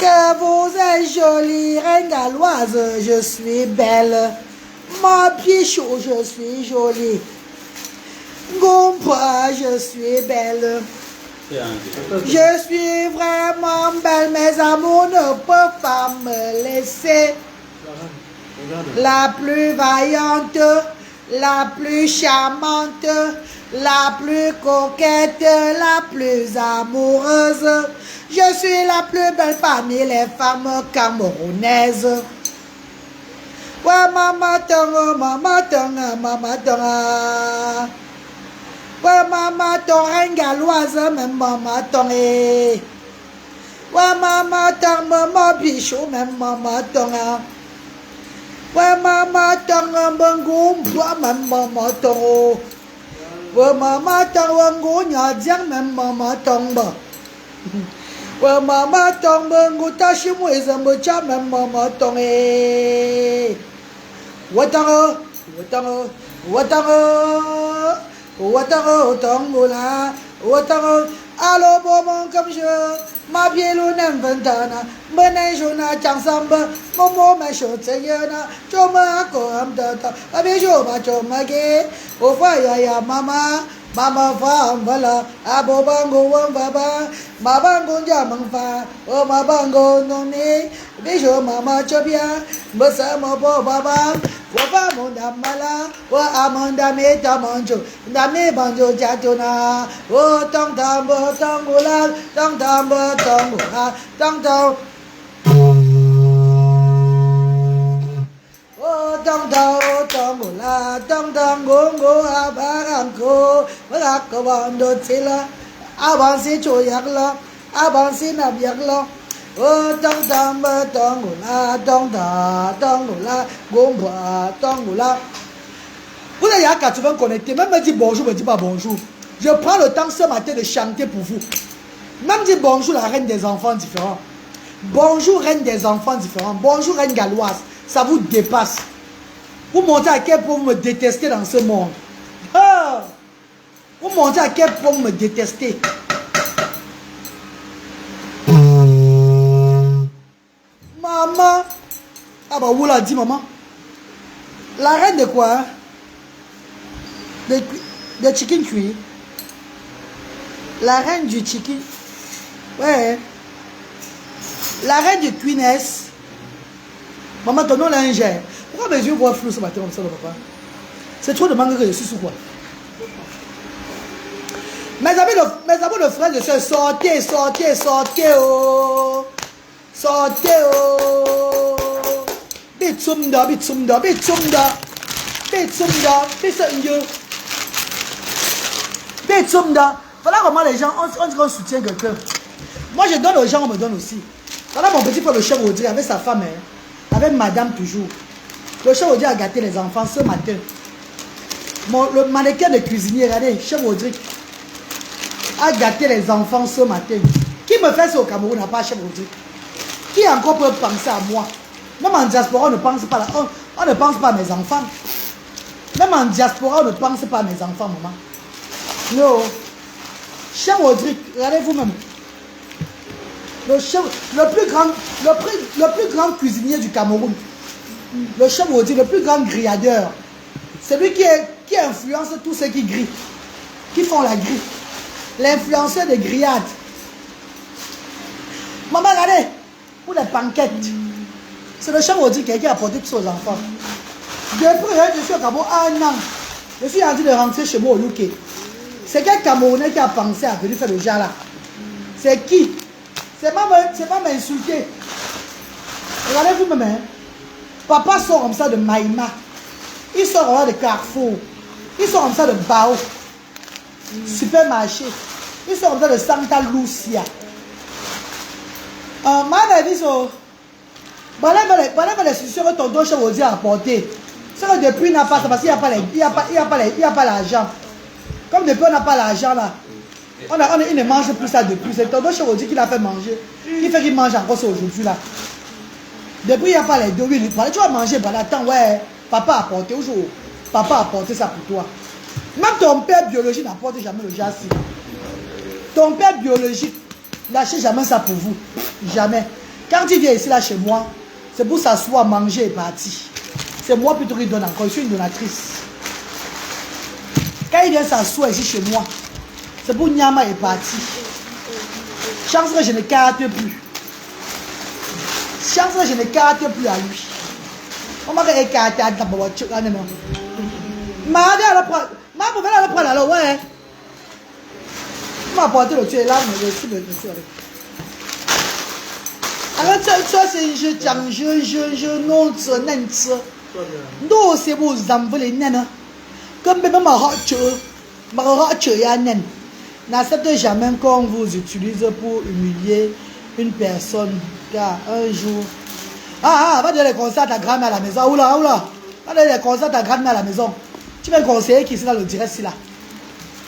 Que vous êtes jolie, reine galloise, je suis belle. Mon pichou, je suis jolie. Gompa, je suis belle. Je suis vraiment belle, mes amours ne peuvent pas me laisser. La plus vaillante, la plus charmante, la plus coquette, la plus amoureuse. Je suis la plus belle parmi les femmes camerounaises. Ouais, maman tonga, maman tonga, maman tonga. Ouais, maman tonga, reine galloise, même maman tonga. Ouais, maman tonga, maman bichou, même maman tonga. Ouais, maman tonga, bangoum, même maman tonga. Ouais, maman tonga, ngounya, diang, même maman tonga. Ouais, maman tonga, ngouta, chimoué, zambocha, même maman tonga. Watanga, watanga, watanga, watanga, tangola, watanga. Allo, bon, comme je, ma pied l'on ventana, menez jona, chansamba, momo, ma choteyana, choma, comme data, abejo, ma chomage, au foyer, mama. Mama fa mbala abo bango wambaba mabango jamangfa o mabango noni bijo mama chobia mbasa mobo baba wafa monda mala wa amanda meta manjo ndame banjo jatona o tong tambo tongula tong tambo tongula tong tong tong tong tong la tong tong gongo abaranko barako bando tila avancer choyak la avancer nabiak la tong tong la gombo tong la. Vous n'avez qu'à souvent connecter, même me dit bonjour, me dit pas bonjour. Je prends le temps ce matin de chanter pour vous. Même dit bonjour la reine des enfants différents. Bonjour reine des enfants différents. Bonjour reine galloise. Ça vous dépasse. Vous montrez à quel point vous me détestez dans ce monde. Ah! Vous montrez à quel point vous me détestez. Maman. Ah bah vous l'a dit maman. La reine de quoi? De chicken cuit. La reine du chicken. Ouais. La reine du cuiness. Maman, ton nom là un gère. Pourquoi mes yeux voient flou ce matin comme ça, papa? C'est trop de manque que je suis sous quoi? Mes amis de frères et soeurs, sortez, sortez, sortez, oh! Sortez, oh! Bitsumda, bitsumda, bitsumda! Bitsumda, bitsumda! Bitsumda! Voilà comment les gens, on dit qu'on soutient quelqu'un. Moi, je donne aux gens, on me donne aussi. Voilà mon petit frère, le chef Audrey, avec sa femme, hein, avec madame toujours. Le chef Audrey a gâté les enfants ce matin. Le mannequin de cuisinier, regardez, chef Audrey, a gâté les enfants ce matin. Qui me fait ça au Cameroun, n'a pas chef Audrey? Qui encore peut penser à moi? Même en diaspora, on ne pense pas, on ne pense pas à mes enfants. Même en diaspora, on ne pense pas à mes enfants, maman. Non. Chef Audrey, regardez vous-même. Le plus grand cuisinier du Cameroun. Le chef Audrey, le plus grand grilladeur. C'est lui qui influence tous ceux qui grillent. Qui font la grille. L'influenceur des grillades. Maman, regardez. Pour les panquettes. C'est le chef Audrey qui a apporté tout ça aux enfants. Depuis je suis au Cameroun 1 an. Je suis en train de rentrer chez moi au UK. C'est quel Camerounais qui a pensé à venir faire le genre là? C'est qui? C'est pas m'insulter. Regardez vous-même. Hein? Papa sort comme ça de Maïma. Il sort comme ça de Carrefour. Il sort comme ça de Bao. Supermarché. Il sort comme ça de Santa Lucia. Ma vie, voilà les institutions que tonton Chef Audrey a apporté. C'est que depuis, il n'a pas ça parce qu'il n'y a pas l'argent. Comme depuis, on n'a pas l'argent là. Il ne mange plus ça depuis. C'est tonton Chef Audrey qui l'a fait manger. Il fait qu'il mange encore ça aujourd'hui là. Depuis, il n'y a pas les deux. Oui, tu vas manger, voilà, attends, ouais. Papa a apporté aujourd'hui. Papa a apporté ça pour toi. Même ton père biologique n'apporte jamais le jassi. Ton père biologique n'achète jamais ça pour vous. Jamais. Quand tu viens ici, là, chez moi, c'est pour s'asseoir, manger et partir. C'est moi plutôt qui donne encore. Je suis une donatrice. Quand il vient s'asseoir ici chez moi, c'est pour Nyama et partir. Chance que je ne carte plus. Chance que je ne carte plus à lui. On m'a écarté à la voiture. Ma pouvait la prendre alors, ouais. On m'a apporté le tuer là, mais je suis le tuer. Alors, ça, c'est je non, non, c'est vous envoler nana. Comme même ma roche, yanen. N'acceptez jamais qu'on vous utilise pour humilier une personne. Car un jour. Va donner les conseils à ta grand-mère à la maison. Oula. Va donner les conseils à ta grand-mère à la maison. Tu veux conseiller qui est dans le direct là?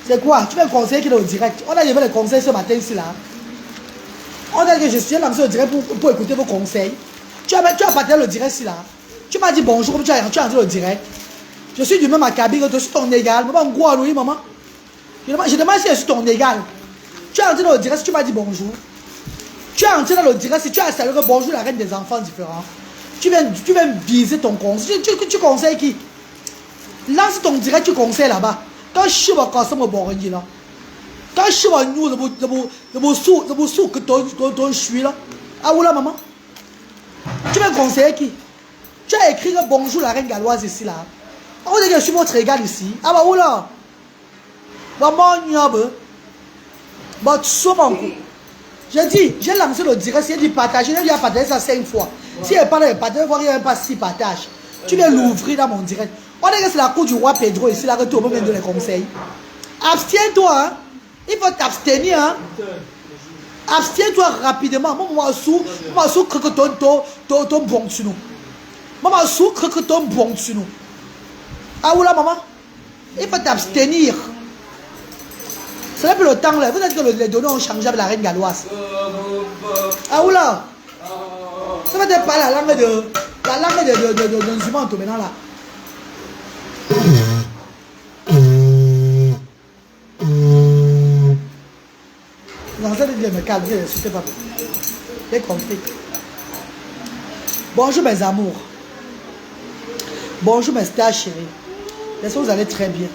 C'est quoi? Tu veux conseiller qui est dans le direct? On a levé les conseils ce matin ici là. On a dit que je suis lancé au direct pour écouter vos conseils. Tu as partagé le direct ici là. Tu m'as dit bonjour comme tu as entré le direct. Je suis du même acabit que je suis ton égal. Maman, oui, maman. Je demande si je suis ton égal. Tu es entré dans le direct, tu m'as dit bonjour. Tu es entré dans le direct, si tu as salué bonjour la reine des enfants différents. Tu viens viser ton conseil. Tu conseilles qui? Lance ton direct, tu conseilles là-bas. Quand je suis au conseil, je suis là. Quand je suis au nous, je suis que je suis là. Ah, oula, maman. Tu viens conseiller qui? Tu as écrit bonjour la reine galloise ici là. On dit que je suis votre égal ici. Ah bah oula. Maman, j'ai dit, j'ai lancé le direct, j'ai dit partager, j'ai dit partager ça 5 fois. Si elle parle de partager, il n'y a pas 6 partages. Tu viens l'ouvrir dans mon direct. On dit que c'est la cour du roi Pedro ici, là que tout le monde vient de les conseils. Abstiens-toi, hein. Il faut t'abstenir, hein. Abstiens-toi rapidement. Moi, je suis que ton bon sur nous. Maman, je suis que ton bon sur nous. Ah, oula, maman. Il faut t'abstenir. C'est plus le temps là. Vous êtes que les données ont changé avec la reine galloise. Ah, oula. Ça va être pas la langue de Nzimento maintenant là. Non, ça veut dire me calmer, c'était pas bon. J'ai compris. Bonjour mes amours. Bonjour mes stars chéris. J'espère que vous allez très bien.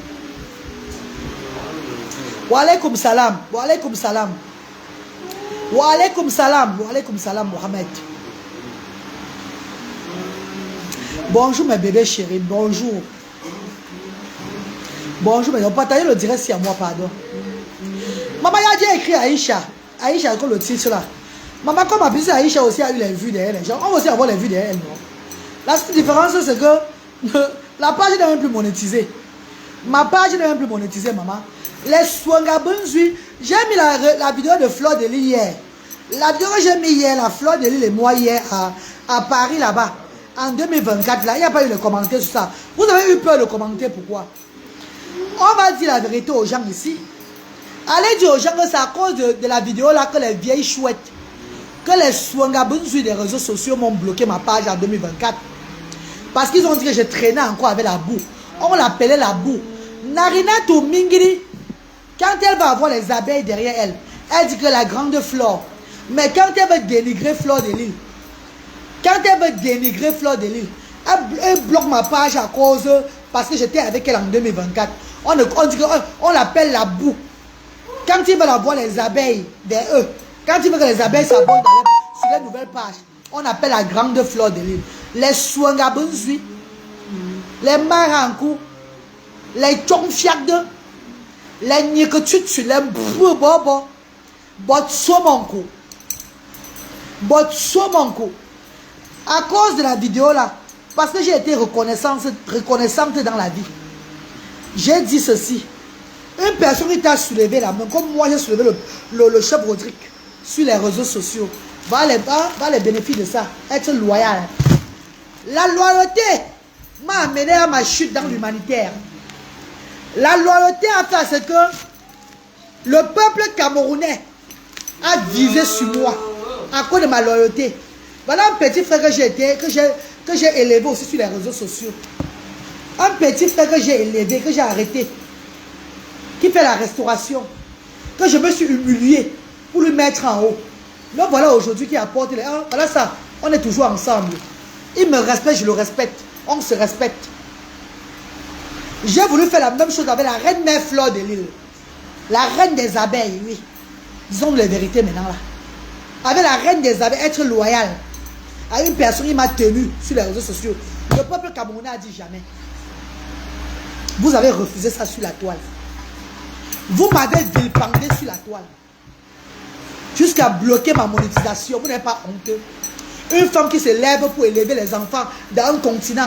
Wa alaykoum salam. Wa alaykoum salam. Wa alaykoum salam. Wa alaykoum salam Mohamed. Bonjour mes bébés chéris. Bonjour. Bonjour mes. On partage le direct si à moi, pardon. Maman a déjà écrit Aïcha. Aïcha comme le titre là. Maman comme ma petite Aïcha aussi a eu les vues derrière les gens. On va aussi avoir les vues derrière elle, non? La seule différence c'est que la page n'est même plus monétisée. Ma page n'est même plus monétisée, maman. Les Swangabunzui, j'ai mis la vidéo de Fleur de Lille hier. La vidéo que j'ai mis hier, la Fleur de Lille et moi hier à Paris là-bas. En 2024, là, il n'y a pas eu de commentaires sur ça. Vous avez eu peur de commenter, pourquoi? On va dire la vérité aux gens ici. Allez dire aux gens que c'est à cause de la vidéo là que les vieilles chouettes, que les Swangabunzui des réseaux sociaux m'ont bloqué ma page en 2024. Parce qu'ils ont dit que je traînais encore avec la boue. On l'appelait la boue. Narina Toumingiri, quand elle va avoir les abeilles derrière elle, elle dit que la grande flore. Mais quand elle veut dénigrer Fleur de Lille, elle bloque ma page à cause, parce que j'étais avec elle en 2024. On dit qu'on l'appelle la boue. Quand ils veulent avoir les abeilles vers eux, quand ils veulent que les abeilles s'abonnent sur les nouvelles pages, on appelle la grande Fleur de Lille. Les Swangabunzui, les Marankou, les Tchongfiagde, les Nyeketutu, les Bobo, Botsomanko. À cause de la vidéo là, parce que j'ai été reconnaissante dans la vie, j'ai dit ceci. Une personne qui t'a soulevé la main, comme moi j'ai soulevé le chef Rodrigue sur les réseaux sociaux, va les bénéfices de ça, être loyal. La loyauté m'a amené à ma chute dans l'humanitaire. La loyauté a fait ce que le peuple camerounais a visé sur moi à cause de ma loyauté. Voilà un petit frère que j'ai élevé aussi sur les réseaux sociaux. Un petit frère que j'ai élevé, que j'ai arrêté, qui fait la restauration, que je me suis humilié pour lui mettre en haut. Mais voilà aujourd'hui qui apporte les... Ah, voilà ça, on est toujours ensemble. Il me respecte, je le respecte. On se respecte. J'ai voulu faire la même chose avec la reine mère Fleur de Lille. La reine des abeilles, oui. Disons les vérités maintenant là. Avec la reine des abeilles, être loyal à une personne qui m'a tenu sur les réseaux sociaux. Le peuple camerounais a dit jamais. Vous avez refusé ça sur la toile. Vous m'avez vilipendé sur la toile. Jusqu'à bloquer ma monétisation. Vous n'êtes pas honteux. Une femme qui se lève pour élever les enfants dans un continent.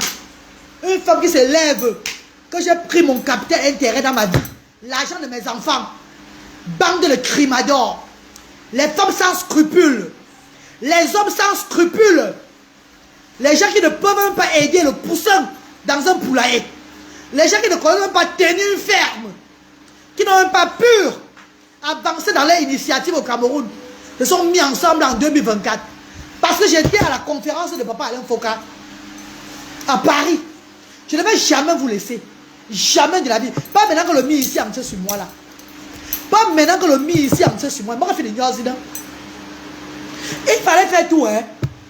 Une femme qui se lève. Que j'ai pris mon capital intérêt dans ma vie. L'argent de mes enfants. Bande de crimadors. Les femmes sans scrupules. Les hommes sans scrupules. Les gens qui ne peuvent même pas aider le poussin dans un poulailler. Les gens qui ne connaissent même pas tenir une ferme. Qui n'ont même pas pu avancer dans leur initiative au Cameroun. Se sont mis ensemble en 2024. Parce que j'étais à la conférence de Papa Alain Foka. À Paris. Je ne vais jamais vous laisser. Jamais de la vie. Pas maintenant que le mis ici en tient sur moi là. Pas maintenant que le mis ici en tient sur moi. Moi, je fais des news. Il fallait faire tout, hein.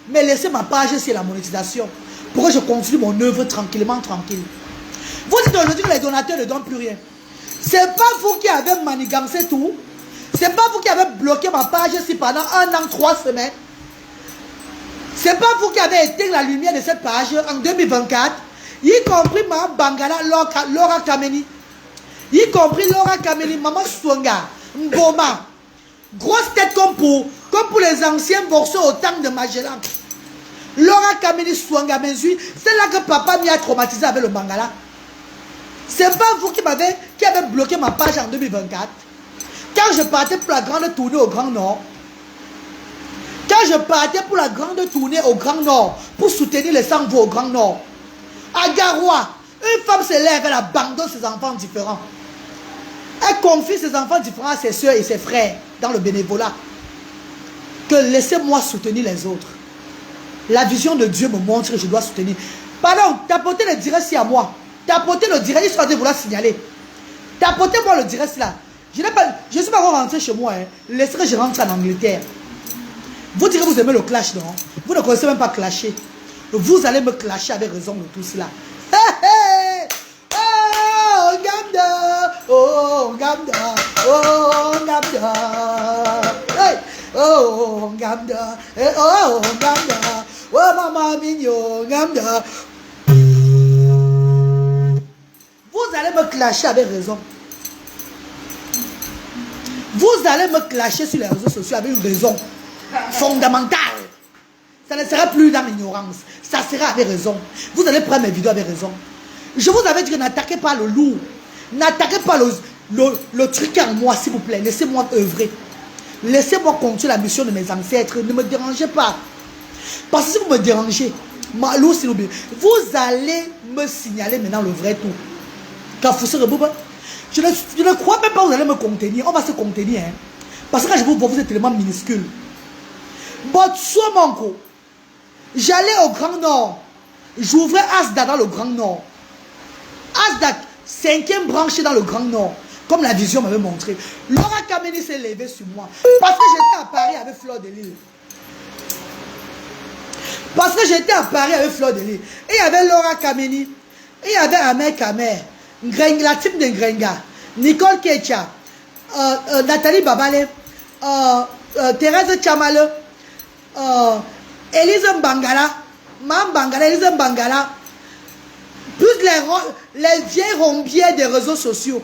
Mais laissez ma page sur la monétisation. Pour que je continue mon œuvre tranquillement, tranquille. Vous dites aujourd'hui que les donateurs ne donnent plus rien. C'est pas vous qui avez manigancé tout. C'est pas vous qui avez bloqué ma page ici pendant 1 an, 3 semaines. C'est pas vous qui avez éteint la lumière de cette page en 2024. Y compris ma Bangala, Laura Kameni. Y compris Laura Kameni, Maman Swanga, Mboma. Grosse tête comme pour les anciens boxeurs au temps de Magellan. Laura Kameni Swanga Menzui, c'est là que papa m'y a traumatisé avec le Bangala. C'est pas vous qui avez bloqué ma page en 2024. Quand je partais pour la grande tournée au Grand Nord. Quand je partais pour la grande tournée au Grand Nord. Pour soutenir les sans-voix au Grand Nord. À Garoua, une femme se lève, elle abandonne ses enfants différents. Elle confie ses enfants différents à ses soeurs et ses frères dans le bénévolat. Que laissez-moi soutenir les autres. La vision de Dieu me montre que je dois soutenir. Pardon, tapotez le direct ici à moi. Tapotez le direct, ils sont en train de vouloir signaler. Tapotez-moi le direct là. Je ne suis pas rentré chez moi. Hein. Laissez que je rentre en Angleterre. Vous direz que vous aimez le clash, non? Vous ne connaissez même pas clasher. Vous allez me clasher avec raison de tout cela. Hey, hey. Oh, Gamda. Oh, Gamda. Oh, Gamda. Hey. Oh, Gamda. Oh, Gamda. Oh, maman mignon, Gamda. Vous allez me clasher avec raison. Vous allez me clasher sur les réseaux sociaux avec une raison fondamentale. Ça ne sera plus dans l'ignorance. Ça sera avec raison. Vous allez prendre mes vidéos avec raison. Je vous avais dit que n'attaquez pas le loup. N'attaquez pas le truc en moi, s'il vous plaît. Laissez-moi œuvrer. Laissez-moi continuer la mission de mes ancêtres. Ne me dérangez pas. Parce que si vous me dérangez, vous allez me signaler maintenant le vrai tout. Je ne crois même pas que vous allez me contenir. On va se contenir. Hein. Parce que quand je vous vois, vous êtes tellement minuscule. Botsuamanko. J'allais au Grand Nord. J'ouvrais Asda dans le Grand Nord. Asda, 5e branche dans le Grand Nord. Comme la vision m'avait montré. Laura Kameni s'est levée sur moi. Parce que j'étais à Paris avec Fleur de Lille. Parce que j'étais à Paris avec Fleur de Lille. Et il y avait Laura Kameni. Et il y avait Amer Kamer. La team de Ngrenga. Nicole Kecha. Nathalie Babale. Thérèse Chamale. Elise Mbangala. Mam Bangala. Elise Mbangala. Plus les vieilles rombières des réseaux sociaux.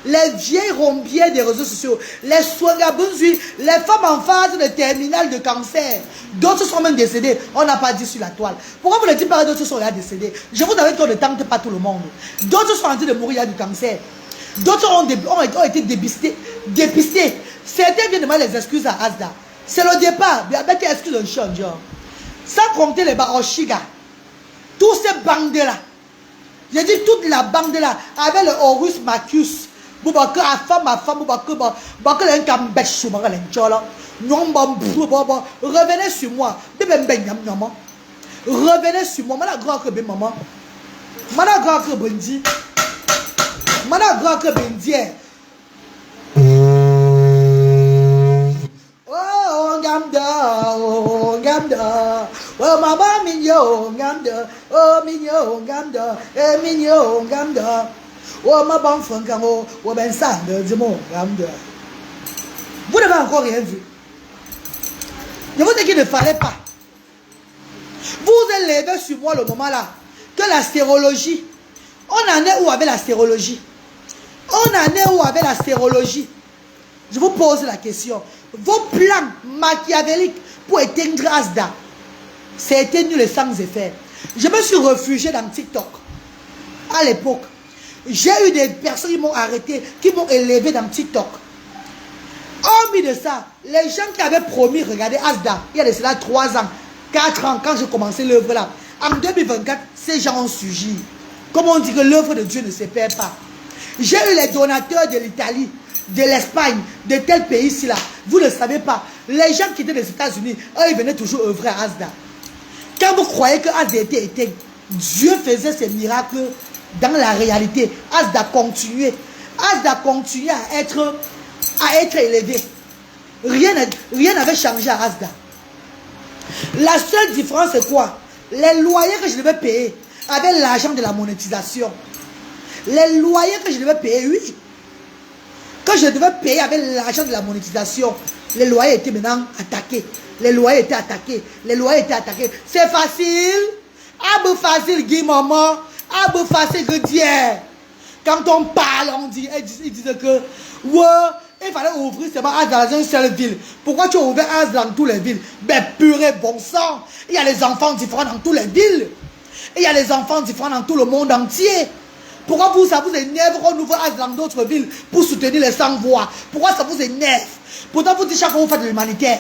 Les vieilles rombières des réseaux sociaux. Les Swangabunzui. Les femmes en phase de terminale de cancer. D'autres sont même décédés. On n'a pas dit sur la toile. Pourquoi vous ne dites pas que d'autres sont là décédés? Je vous avais dit qu'on ne tente pas tout le monde. D'autres sont en train de mourir du cancer. D'autres ont été dépistés. Certains viennent demander les excuses à Asda. C'est le départ. Avec les excuses de change. Sans compter les Baoshiga. Tous ces bandes-là. J'ai dit toute la bande-là. Avec le Horus Marcus. Revenez sur moi. Revenez sur moi. Oh, gamda, oh gamda, oh maman mignon gamda, oh mignon gamda, eh mignon gamda, oh ma bonne francamo, oh ben sang de mon gamda. Vous n'avez encore rien vu. Je vous dis qu'il ne fallait pas. Vous êtes levé sur moi le moment là que la stérologie, on en est où avec la stérologie? On en est où avec la stérologie? Je vous pose la question. Vos plans machiavéliques pour éteindre Asda, c'est éteindre les sans effet. Je me suis réfugié dans TikTok. À l'époque, j'ai eu des personnes qui m'ont arrêté, qui m'ont élevé dans TikTok. Hormis de ça, les gens qui avaient promis, regardez Asda, il y a de cela 3 ans, 4 ans, quand j'ai commencé l'œuvre là, en 2024, ces gens ont surgi. Comme on dit que l'œuvre de Dieu ne se perd pas. J'ai eu les donateurs de l'Italie, de l'Espagne, de tel pays-ci là. Vous ne savez pas. Les gens qui étaient des États-Unis, eux, ils venaient toujours œuvrer à Asda. Quand vous croyez que Asda était éteint, Dieu faisait ses miracles dans la réalité. Asda continuait. Asda continuait à être élevé. Rien n'avait changé à Asda. La seule différence c'est quoi? Les loyers que je devais payer avec l'argent de la monétisation. Les loyers que je devais payer, oui. Quand je devais payer avec l'argent de la monétisation, les loyers étaient maintenant attaqués. Les loyers étaient attaqués. Les loyers étaient attaqués. C'est facile. Abou facile, Guy Maman. Abou facile, que Dieu. Quand on parle, on dit, ils disent que, ouais, il fallait ouvrir seulement Asda dans une seule ville. Pourquoi tu as ouvert Asda dans toutes les villes? Ben, purée, bon sang. Il y a les enfants différents dans toutes les villes. Et il y a les enfants différents dans tout le monde entier. Pourquoi ça vous énerve qu'on ouvre Asda dans d'autres villes pour soutenir les sans-voix? Pourquoi ça vous énerve? Pourtant, vous dites chaque fois que vous faites de l'humanitaire.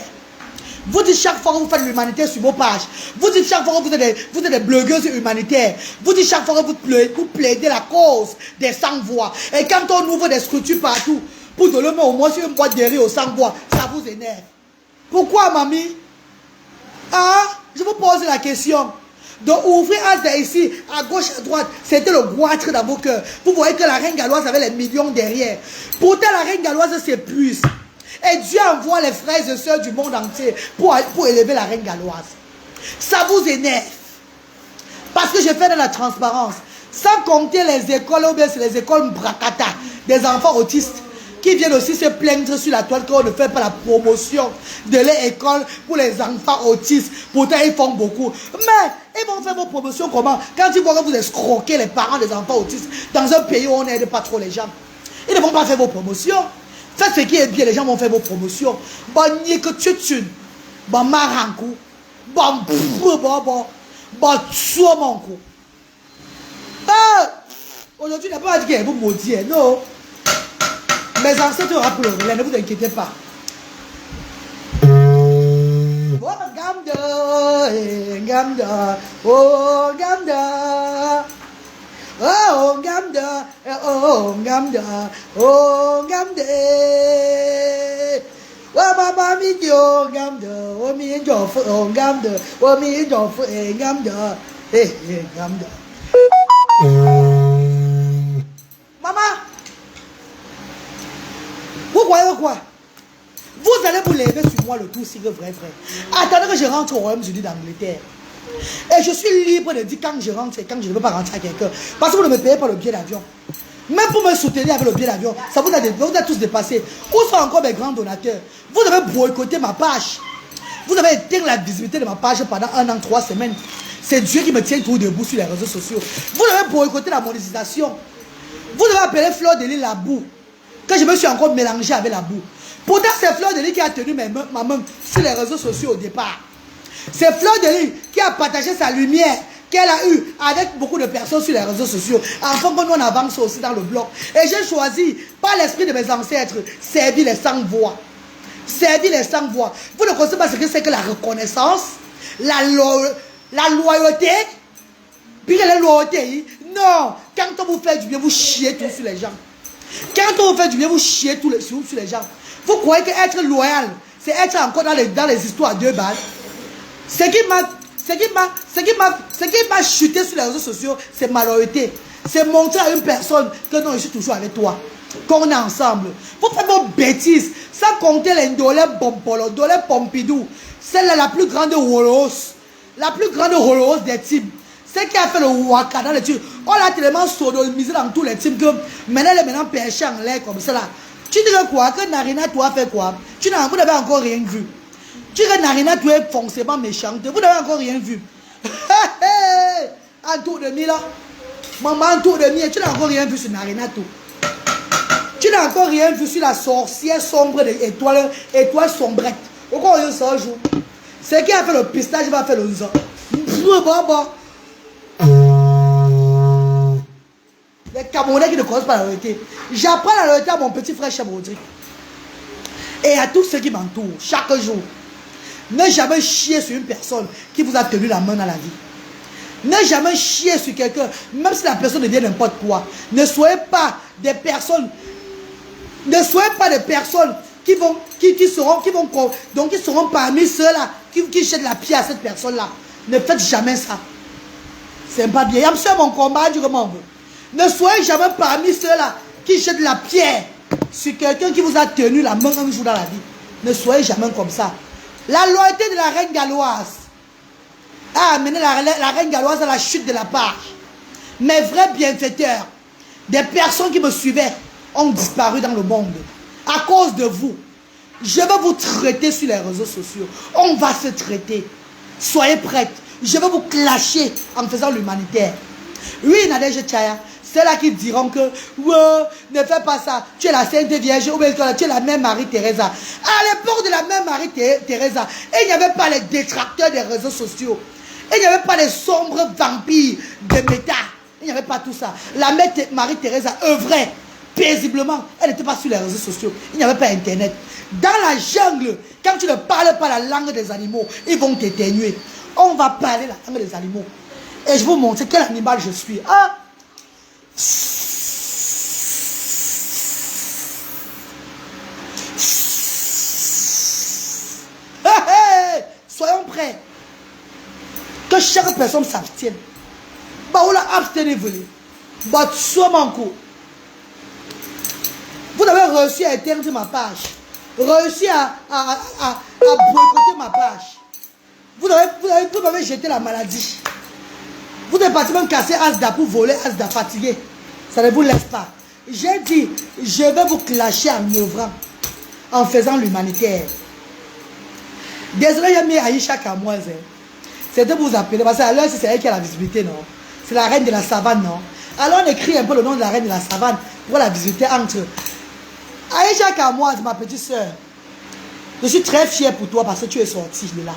Vous dites chaque fois que vous faites de l'humanitaire sur vos pages. Vous dites chaque fois que vous êtes des blogueuses humanitaires. Vous dites chaque fois que vous plaidez la cause des sans-voix. Et quand on ouvre des structures partout, pour donner au moins une boîte de riz aux sans-voix, ça vous énerve. Pourquoi, mamie? Ah, je vous pose la question. Donc, ouvrir Asda ici, à gauche, à droite, c'était le goitre dans vos cœurs. Vous voyez que la reine galloise avait les millions derrière. Pourtant, la reine galloise s'épuise. Et Dieu envoie les frères et sœurs du monde entier pour élever la reine galloise. Ça vous énerve. Parce que je fais de la transparence. Sans compter les écoles, ou bien c'est les écoles bracata, des enfants autistes, qui viennent aussi se plaindre sur la toile qu'on ne fait pas la promotion de l'école pour les enfants autistes. Pourtant, ils font beaucoup. Mais ils vont faire vos promotions comment? Quand ils voient que vous escroquez les parents des enfants autistes dans un pays où on n'aide pas trop les gens. Ils ne vont pas faire vos promotions. Faites ce qui est bien, les gens vont faire vos promotions. Bon, n'y que tu tunes. Bon, marankou. Bon, tue mon coup. Aujourd'hui, il n'a pas dit qu'il vous maudit. Non. Mes ancêtres auront pleuré, ne vous inquiétez pas. Oh, Gamda, Gamda, oh, Gamda. Oh, Gamda, oh, Gamda, oh, Gamda. Oh, Mama, Midio, Gamda, oh, Midio, oh, Gamda, oh, Midio, Gamda, Gamda. Maman, vous croyez quoi? Vous allez vous lever sur moi le tout si vrai. Attendez que je rentre au Royaume-Uni d'Angleterre. Et je suis libre de dire quand je rentre et quand je ne veux pas rentrer à quelqu'un. Parce que vous ne me payez pas le billet d'avion. Même pour me soutenir avec le billet d'avion, ça vous a tous dépassé. Où sont encore mes grands donateurs? Vous avez boycotté ma page. Vous avez éteint la visibilité de ma page pendant 1 an, 3 semaines. C'est Dieu qui me tient tout debout sur les réseaux sociaux. Vous avez boycotté la monétisation. Vous devez appeler Fleur de Lys la boue. Que je me suis encore mélangé avec la boue. Pourtant, c'est Fleur de Lys qui a tenu ma main sur les réseaux sociaux au départ. C'est Fleur de Lys qui a partagé sa lumière qu'elle a eue avec beaucoup de personnes sur les réseaux sociaux. Afin que nous on avance aussi dans le bloc. Et j'ai choisi, par l'esprit de mes ancêtres, servir les sans-voix. Servir les sans-voix. Vous ne connaissez pas ce que c'est que la reconnaissance, la loyauté. Puis la loyauté, non. Quand on vous fait du bien, vous chiez tout sur les gens. Quand on vous fait du bien, vous chiez tout sur les gens. Vous croyez qu'être loyal, c'est être encore dans les histoires à 2 balles. Ce qui m'a chuté sur les réseaux sociaux, c'est ma loyauté. C'est montrer à une personne que non, je suis toujours avec toi. qu'on est ensemble. Vous faites vos bêtises, sans compter les Ndolé Bompolo, Ndolé Pompidou, celle-là la plus grande Holos, la plus grande Holos des types. C'est qui a fait le Waka dans les types. On l'a tellement sodomisé dans tous les types que maintenant elle est maintenant perchée en l'air comme ça là. Tu dis quoi? Que Narina, toi, fait quoi? Vous n'avez encore rien vu. Tu dis que Narina, tu es foncément méchante. Vous n'avez encore rien vu. En tour de mi là. Maman, en tour de mi, tu n'as encore rien vu sur Narina tout. Tu n'as encore rien vu sur la sorcière sombre de étoile sombrette. Pourquoi on ça un jour? C'est qui a fait le pistage, va faire le zo. Bon. Les Camerounais qui ne connaissent pas la vérité. J'apprends la vérité à mon petit frère Chabaudry. Et à tous ceux qui m'entourent, chaque jour. Ne jamais chier sur une personne qui vous a tenu la main dans la vie. Ne jamais chier sur quelqu'un, même si la personne devient n'importe quoi. Ne soyez pas des personnes. Ne soyez pas des personnes qui seront parmi ceux-là qui jettent la pierre à cette personne-là. Ne faites jamais ça. C'est pas bien. Il y a mon combat du comment on veut. Ne soyez jamais parmi ceux-là qui jettent la pierre sur quelqu'un qui vous a tenu la main un jour dans la vie. Ne soyez jamais comme ça. La loyauté de la reine galloise a amené la reine galloise à la chute de la page. Mes vrais bienfaiteurs, des personnes qui me suivaient, ont disparu dans le monde. À cause de vous. Je vais vous traiter sur les réseaux sociaux. On va se traiter. Soyez prêtes. Je vais vous clasher en faisant l'humanitaire. Oui, Nadège Tchaya, c'est là qui diront que ne fais pas ça. Tu es la Sainte Vierge ou bien tu es la mère Marie-Thérèse. À l'époque de la mère Marie-Thérèse, il n'y avait pas les détracteurs des réseaux sociaux. Il n'y avait pas les sombres vampires de méta. Il n'y avait pas tout ça. La mère Marie-Thérèse œuvrait paisiblement. Elle n'était pas sur les réseaux sociaux. Il n'y avait pas Internet. Dans la jungle, quand tu ne parles pas la langue des animaux, ils vont t'éternuer. On va parler la langue des animaux. Et je vous montre quel animal je suis. Ah! Soyons prêts. Que chaque personne s'abstienne. Abstenez-vous. Vous avez réussi à éteindre ma page. Réussi à boycotter ma page. Vous m'avez jeté la maladie. Vous êtes parti même casser Asda pour voler Asda fatigué. Ça ne vous laisse pas. J'ai dit, je vais vous clasher en œuvrant, en faisant l'humanitaire. Désolé, il y a mis Aïcha Kamoise. C'était pour vous appeler, parce que alors c'est elle qui a la visibilité, non? C'est la reine de la savane, non? Alors on écrit un peu le nom de la reine de la savane pour la visibilité entre Aïcha Kamoise, ma petite soeur. Je suis très fière pour toi parce que tu es sortie de là.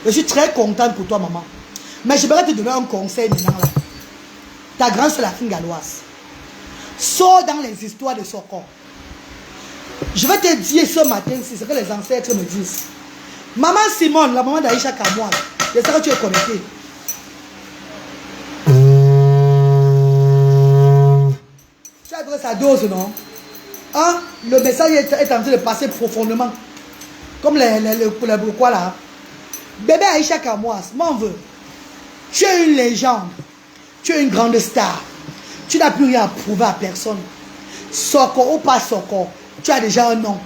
Je suis très contente pour toi, maman. Mais je vais te donner un conseil maintenant là. Ta grande soeur, la fille galloise. Sors dans les histoires de Soko. Je vais te dire ce matin, c'est ce que les ancêtres me disent. Maman Simone, la maman d'Aïcha Kamoise, je sais que tu es connectée. Tu as donné sa dose, non? Hein? Le message est en train de passer profondément. Comme le quoi là. Bébé Aïcha Kamoise, m'en veux. Tu es une légende. Tu es une grande star. Tu n'as plus rien à prouver à personne. Soko ou pas Soko, tu as déjà un nom.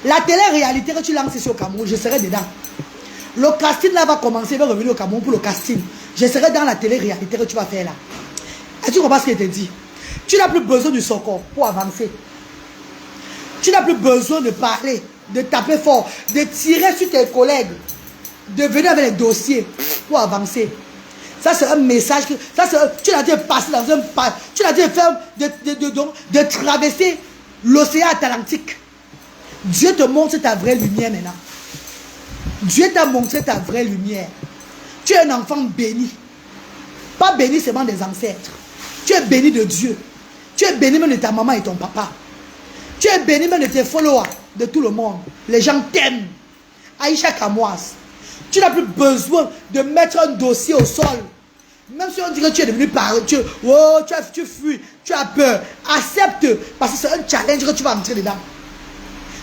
La télé-réalité que tu lances ici au Cameroun, je serai dedans. Le casting là va commencer, il va revenir au Cameroun pour le casting. Je serai dans la télé-réalité que tu vas faire là. Et tu comprends ce qu'il te dit? Tu n'as plus besoin du Soko pour avancer. Tu n'as plus besoin de parler, de taper fort, de tirer sur tes collègues, de venir avec les dossiers pour avancer. Ça c'est un message que tu l'as dit passer dans un pas. Tu l'as dit faire de traverser l'océan Atlantique. Dieu te montre ta vraie lumière maintenant. Dieu t'a montré ta vraie lumière. Tu es un enfant béni. Pas béni seulement des ancêtres. Tu es béni de Dieu. Tu es béni même de ta maman et ton papa. Tu es béni même de tes followers, de tout le monde. Les gens t'aiment. Aïcha Kamoise. Tu n'as plus besoin de mettre un dossier au sol. Même si on dit que tu es devenu parole, tu fuis, tu as peur. Accepte, parce que c'est un challenge que tu vas entrer dedans.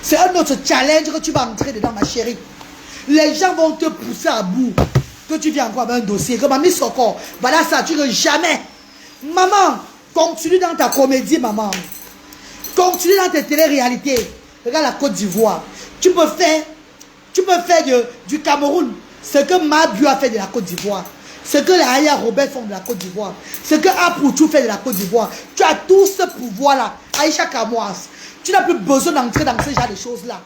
C'est un autre challenge que tu vas entrer dedans, ma chérie. Les gens vont te pousser à bout. Que tu viens encore avec un dossier. Que mamie Soko, voilà ça, tu ne jamais. Maman, continue dans ta comédie, maman. Continue dans tes télé-réalités. Regarde la Côte d'Ivoire. Tu peux faire du Cameroun ce que Mabiou a fait de la Côte d'Ivoire. Ce que les Aya Robert font de la Côte d'Ivoire. Ce que Apoutou fait de la Côte d'Ivoire. Tu as tout ce pouvoir-là. Aïcha Kamouas. Tu n'as plus besoin d'entrer dans ce genre de choses-là.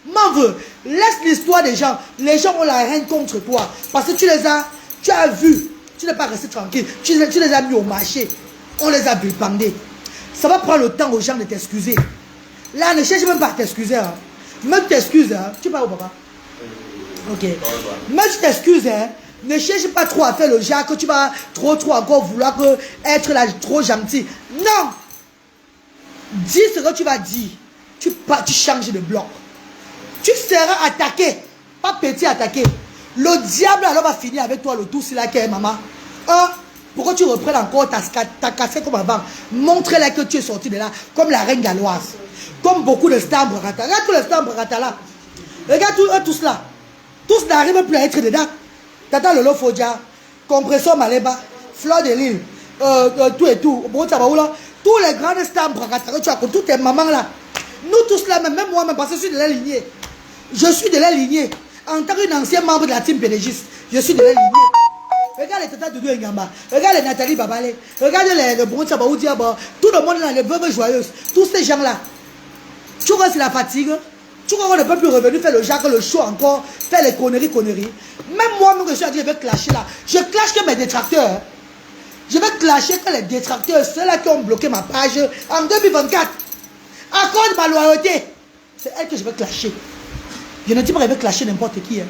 M'en veux. Laisse l'histoire des gens. Les gens ont la haine contre toi. Parce que tu as vu. Tu n'es pas resté tranquille. Tu les as mis au marché. On les a vilipendés. Ça va prendre le temps aux gens de t'excuser. Là, ne cherche même pas à t'excuser. Hein. Même t'excuses. Hein. Tu parles au papa? Ok. Même si t'excuses, hein, ne cherche pas trop à faire le genre que tu vas trop encore vouloir être là trop gentil. Non. Dis ce que tu vas dire. Tu changes de bloc. Tu seras attaqué. Pas petit attaqué. Le diable alors va finir avec toi le tout si là qu'est maman. Hein? Pourquoi tu reprennes encore ta cassette comme avant? Montre-les que tu es sorti de là comme la reine galloise. Comme beaucoup de stars Brakata. Regarde tous les stars Brakata là. Regarde tous là. Tous n'arrivent plus à être dedans. Tata Lolo Fodja, Compressor Maleba, Fleur de Lille, tout et tout. Tous les grands stars Brakata que tu as comme toutes tes mamans là. Nous tous là, même moi-même, parce que je suis de la lignée. Je suis de la lignée. En tant qu'ancien membre de la team pédégiste, je suis de la lignée. Regarde les Tata Doudou Ngamba, regarde les Nathalie Babale, regarde les Bon Sabaou Diaba, tout le monde là, les veuves joyeuses, tous ces gens-là. Tu vois, c'est la fatigue. Tu vois, on ne peut plus revenir faire le Jacques, le show encore, faire les conneries. Même moi-même, je suis à dire, je vais clasher là. Je clash que mes détracteurs. Je vais clasher que les détracteurs, ceux-là qui ont bloqué ma page en 2024. À cause de ma loyauté. C'est elle que je vais clasher. Je ne dis pas que je vais clasher n'importe qui. Hein.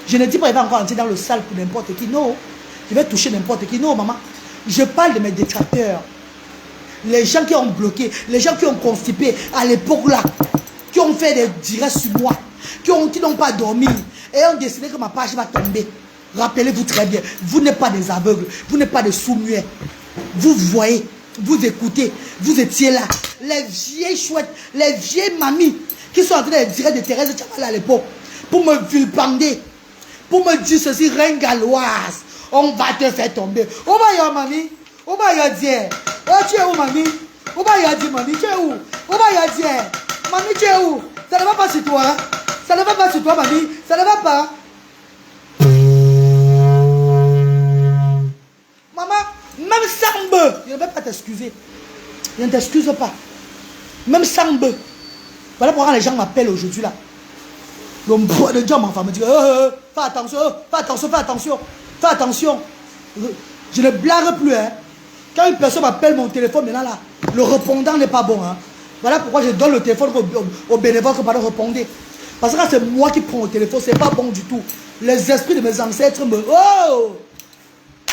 Je ne dis pas que je vais encore entrer dans le salle pour n'importe qui. Non. Je vais toucher n'importe qui. Non, maman. Je parle de mes détracteurs. Les gens qui ont bloqué, les gens qui ont constipé à l'époque là, qui ont fait des directs sur moi, qui n'ont pas dormi et ont décidé que ma page va tomber. Rappelez-vous très bien, vous n'êtes pas des aveugles, vous n'êtes pas des sourds-muets. Vous voyez, vous écoutez, vous étiez là. Les vieilles chouettes, les vieilles mamies qui sont en train de dire de Thérèse Tchavala à l'époque pour me vilipender, pour me dire ceci, reine galloise, on va te faire tomber. Oh bah y'a mamie, oh bah y'a dire, oh tu es où mamie, oh bah y'a dit mamie, tu es où, oh bah y'a dire, mamie tu es où, ça ne va pas sur toi, hein? Ça ne va pas sur toi mamie, ça ne va pas. Maman, même sans bœuf, je ne vais pas t'excuser. Je ne t'excuse pas. Même sans bœuf. Voilà pourquoi les gens m'appellent aujourd'hui là. Le gens m'enfant me dit fais attention, fais attention, fais attention, fais attention. Je ne blague plus. Hein. Quand une personne m'appelle mon téléphone, maintenant là, le répondant n'est pas bon. Hein. Voilà pourquoi je donne le téléphone aux bénévoles pour le répondre. Parce que c'est moi qui prends le téléphone, c'est pas bon du tout. Les esprits de mes ancêtres me... Oh!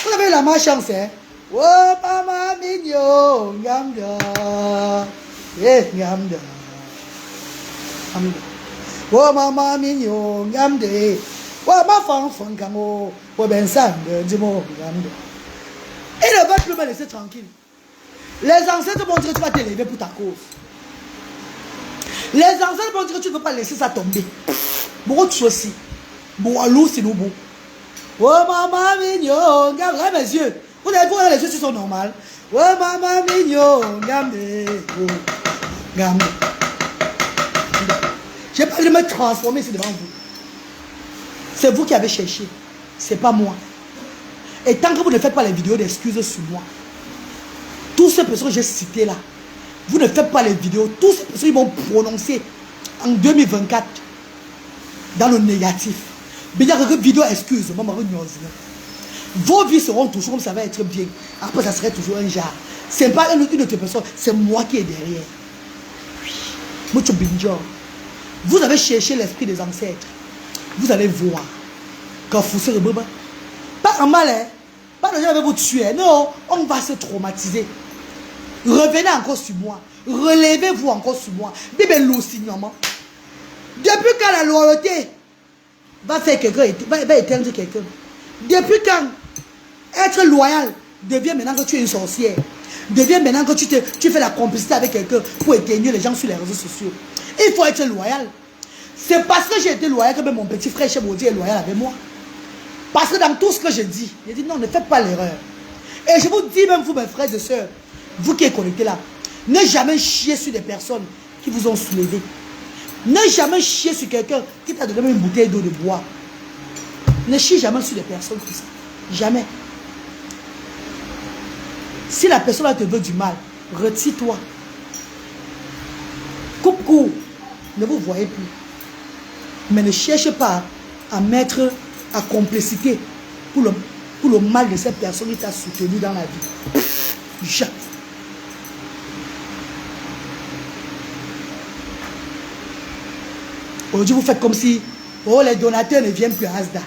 Vous avez la malchance, hein? Oh, maman mignon, gamda. Eh, gamda. Oh, maman mignon, gamda. Oh, ma femme, kango. Oh, ben, ça, dis-moi, gamda. Ils ne veulent plus me laisser tranquille. Les ancêtres vont dire que tu vas t'élever pour ta cause. Les ancêtres vont dire que tu ne veux pas laisser ça tomber. Beaucoup de choses aussi. Bon, allô, c'est nous bon. Oh, maman mignon, regarde mes yeux. Vous avez vu, les yeux sont normaux. Oh, maman mignon, regarde. Regarde. Je n'ai pas de me transformer ici devant vous. C'est vous qui avez cherché. Ce n'est pas moi. Et tant que vous ne faites pas les vidéos d'excuses sur moi, tous ces personnes que j'ai citées là, vous ne faites pas les vidéos, tous ces personnes ils vont prononcer en 2024 dans le négatif. Mais il y a que vidéo excuse, vos vies seront toujours comme ça va être bien. Après, ça serait toujours un genre. Ce n'est pas une autre personne, c'est moi qui est derrière. Oui. Vous avez cherché l'esprit des ancêtres. Vous allez voir. Quand vous serez pas en mal, hein? Pas de gens vous tuer. Non, on va se traumatiser. Revenez encore sur moi. Relevez-vous encore sur moi. Depuis quand la loyauté va faire quelqu'un, va éteindre quelqu'un. Depuis quand être loyal devient maintenant que tu es une sorcière. Devient maintenant que tu fais la complicité avec quelqu'un pour éteindre les gens sur les réseaux sociaux. Il faut être loyal. C'est parce que j'ai été loyal que même mon petit frère Chebodi est loyal avec moi. Parce que dans tout ce que je dis, il dit non, ne faites pas l'erreur. Et je vous dis même vous mes frères et sœurs, vous qui êtes connectés là, Ne jamais chier sur des personnes qui vous ont soulevé. Ne jamais chier sur quelqu'un qui t'a donné une bouteille d'eau de bois. Ne chie jamais sur des personnes comme ça. Jamais. Si la personne te veut du mal, retire-toi. Coupe court. Ne vous voyez plus. Mais ne cherchez pas à mettre à complicité pour le mal de cette personne qui t'a soutenu dans la vie. Jamais. Aujourd'hui, vous faites comme si les donateurs ne viennent plus à Asda.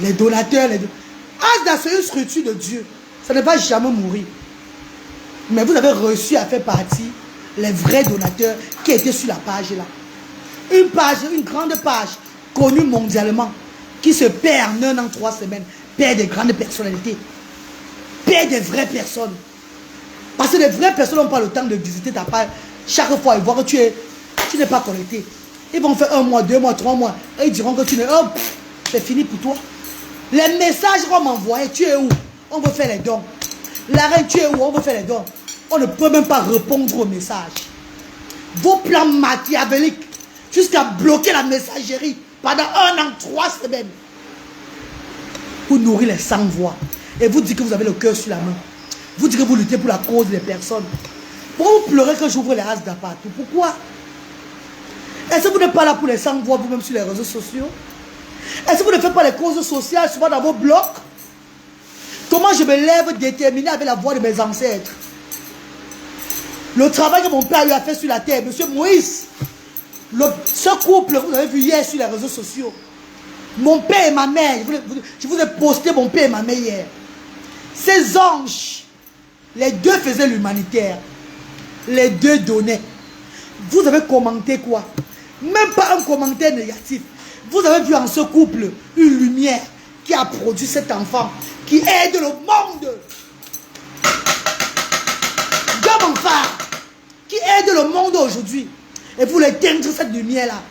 Les donateurs, Asda, c'est une structure de Dieu. Ça ne va jamais mourir. Mais vous avez reçu à faire partie les vrais donateurs qui étaient sur la page là. Une page, une grande page, connue mondialement, qui se perd en 1 an, 3 semaines, perd des grandes personnalités, perd des vraies personnes. Parce que les vraies personnes n'ont pas le temps de visiter ta page chaque fois et voir que tu n'es pas connecté. Ils vont faire 1 mois, 2 mois, 3 mois. Et ils diront que tu n'es... Oh, c'est fini pour toi. Les messages qu'on m'envoie, tu es où? On veut faire les dons. La reine, tu es où? On veut faire les dons. On ne peut même pas répondre aux messages. Vos plans machiavéliques, jusqu'à bloquer la messagerie pendant 1 an, 3 semaines. Vous nourrir les sans-voix. Et vous dites que vous avez le cœur sur la main. Vous dites que vous luttez pour la cause des personnes. Pourquoi vous pleurez que j'ouvre les Asda partout? Pourquoi? Est-ce que vous n'êtes pas là pour les sans-voix vous-même sur les réseaux sociaux? Est-ce que vous ne faites pas les causes sociales souvent dans vos blocs? Comment je me lève déterminé avec la voix de mes ancêtres? Le travail que mon père lui a fait sur la terre, monsieur Moïse, ce couple, vous avez vu hier sur les réseaux sociaux, mon père et ma mère, je vous ai posté mon père et ma mère hier. Ces anges, les deux faisaient l'humanitaire, les deux donnaient. Vous avez commenté quoi? Même pas un commentaire négatif. Vous avez vu en ce couple une lumière qui a produit cet enfant qui aide le monde. Dieu mon frère, qui aide le monde aujourd'hui. Et vous l'éteindre cette lumière-là.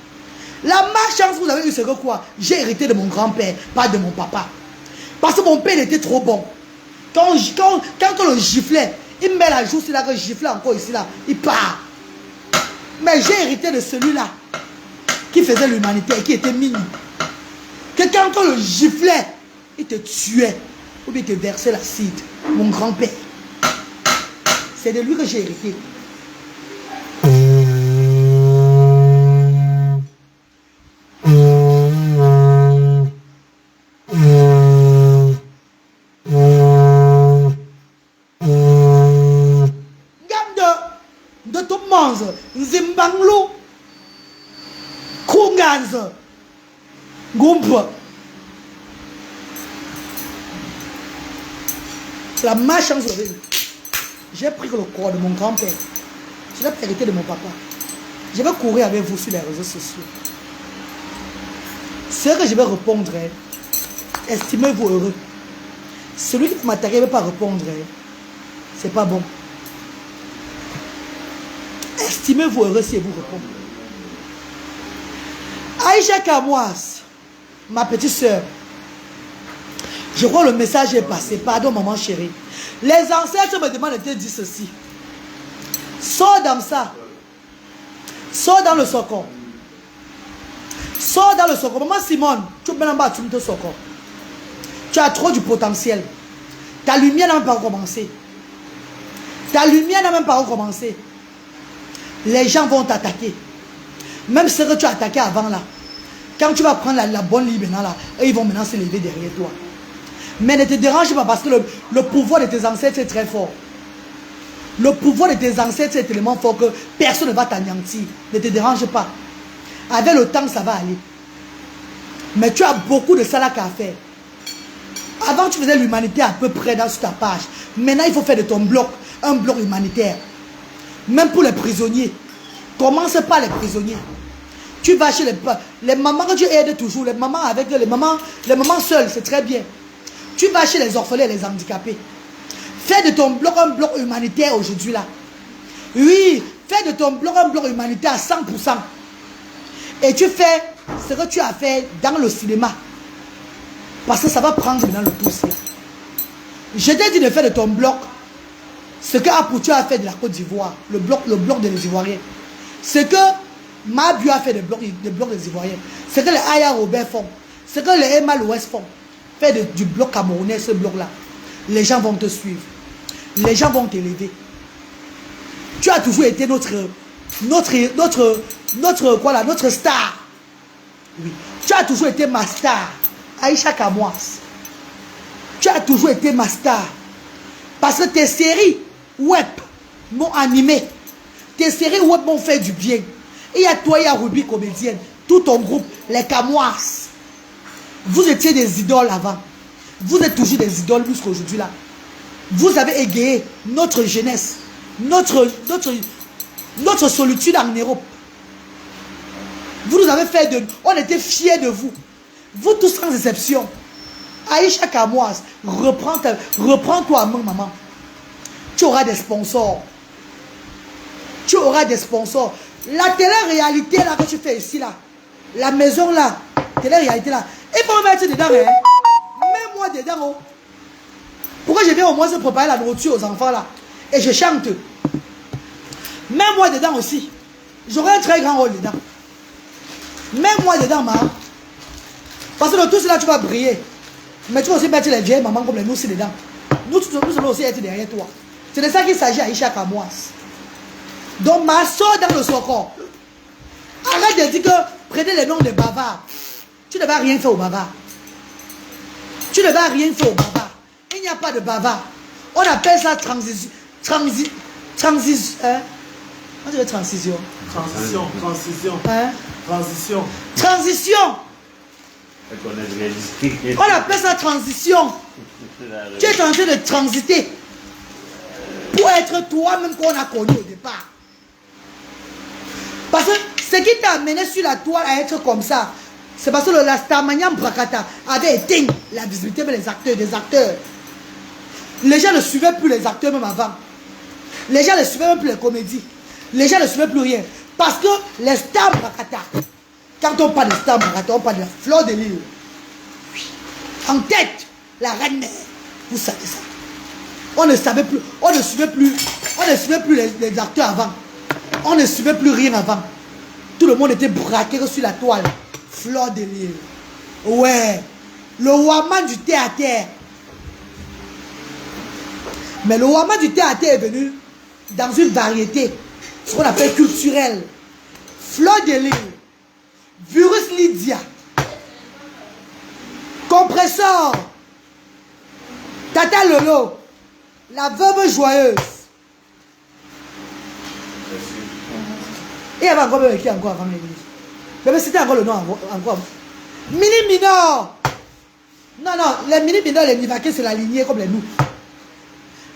La malchance que vous avez eu, c'est que quoi? J'ai hérité de mon grand-père, pas de mon papa. Parce que mon père était trop bon. Quand on le giflait, il met la joue, c'est là que je giflais encore ici, là. Il part. Mais j'ai hérité de celui-là qui faisait l'humanité et qui était mini. Que quand on le giflait, il te tuait. Ou bien il te versait l'acide. Mon grand-père. C'est de lui que j'ai hérité. De tout monde, Zimbanglo, Kunganz, Gump. La malchance, j'ai pris le corps de mon grand-père. Je l'ai hérité de mon papa. Je vais courir avec vous sur les réseaux sociaux. Ce que je vais répondre, estimez-vous heureux. Celui qui ne m'attaque pas répondre, c'est pas bon. Estimez-vous heureux si vous répondez. Aïcha Kamouas, ma petite soeur, je crois que le message est passé. Pardon, maman chérie. Les ancêtres me demandent de te dire ceci. Sors dans ça. Sors dans le socon. Sors dans le socon. Maman Simone, tu peux même pas tu me socon. Tu as trop du potentiel. Ta lumière n'a même pas recommencé. Ta lumière n'a même pas recommencé. Les gens vont t'attaquer. Même ce que tu as attaqué avant là. Quand tu vas prendre la bonne ligne maintenant là, eux, ils vont maintenant se lever derrière toi. Mais ne te dérange pas parce que le pouvoir de tes ancêtres est très fort. Le pouvoir de tes ancêtres est tellement fort que personne ne va t'anéantir. Ne te dérange pas. Avec le temps, ça va aller. Mais tu as beaucoup de ça là qu'à faire. Avant, tu faisais l'humanité à peu près dans ta page. Maintenant, il faut faire de ton bloc un bloc humanitaire. Même pour les prisonniers. Commence par les prisonniers. Tu vas chez les mamans que tu aides toujours. Les mamans avec les mamans seules, c'est très bien. Tu vas chez les orphelins et les handicapés. Fais de ton bloc un bloc humanitaire aujourd'hui là. Oui, fais de ton bloc un bloc humanitaire à 100%. Et tu fais ce que tu as fait dans le cinéma. Parce que ça va prendre maintenant le pouce là. Je t'ai dit de faire de ton bloc Ce que Apoutu a fait de la Côte d'Ivoire, le bloc des Ivoiriens. Ce que Mabu a fait des blocs des Ivoiriens. Ce que les Aya Robert font. Ce que les Emma l'Ouest font. Fait du bloc camerounais, ce bloc-là. Les gens vont te suivre. Les gens vont t'élever. Tu as toujours été notre star. Oui. Tu as toujours été ma star. Aïcha Kamwas. Tu as toujours été ma star. Parce que tes séries web m'ont animé. Tes séries web m'ont fait du bien. Et il y a toi, il y a Ruby comédienne. Tout ton groupe, les Kamwas. Vous étiez des idoles avant. Vous êtes toujours des idoles jusqu'à aujourd'hui là. Vous avez égayé notre jeunesse. Notre solitude en Europe. Vous nous avez fait de... On était fiers de vous. Vous tous sans exception. Aïcha Kamwas, reprends-toi à main, maman. Tu auras des sponsors. Tu auras des sponsors. La télé-réalité là que tu fais ici là. La maison là. Télé-réalité là. Il faut me mettre dedans. Hein. Mets-moi dedans. Oh. Pourquoi je viens au moins se préparer la nourriture aux enfants là. Et je chante. Mets-moi dedans aussi. J'aurai un très grand rôle dedans. Mets-moi dedans, maman. Parce que de tout cela, tu vas briller. Mais tu vas aussi mettre les vieilles mamans comme les nous aussi dedans. Nous allons aussi être derrière toi. C'est de ça qu'il s'agit à Aïcha Kamwas. Donc, ma soeur dans le socor. Arrête de dire que prenez les noms de bavards. Tu ne vas rien faire au bavard. Tu ne vas rien faire au bavard. Il n'y a pas de bavard. On appelle ça transition. Hein? On dirait transition. Hein? Transition. On appelle ça transition. Tu es en train de transiter pour être toi-même qu'on a connu au départ. Parce que ce qui t'a amené sur la toile à être comme ça, c'est parce que la Starmania Brakata avait éteint la visibilité des acteurs. Les gens ne suivaient plus les acteurs même avant. Les gens ne suivaient même plus les comédies. Les gens ne suivaient plus rien. Parce que les stars Brakata, quand on parle de stars Brakata, on parle de la fleur de l'île. En tête, la reine mère. Vous savez ça. On ne savait plus, on ne suivait plus les acteurs avant. On ne suivait plus rien avant. Tout le monde était braqué sur la toile. Fleur de l'île. Ouais. Le Waman du théâtre. Mais le Waman du théâtre est venu dans une variété, ce qu'on appelle culturelle. Fleur de l'île. Virus Lydia. Compresseur. Tata Lolo. La veuve joyeuse. Et il y avait encore qui encore avant l'église. Mais c'était encore le nom encore. Mini minor. Non, les mini minors, les Nivaquins, c'est la lignée comme les nous.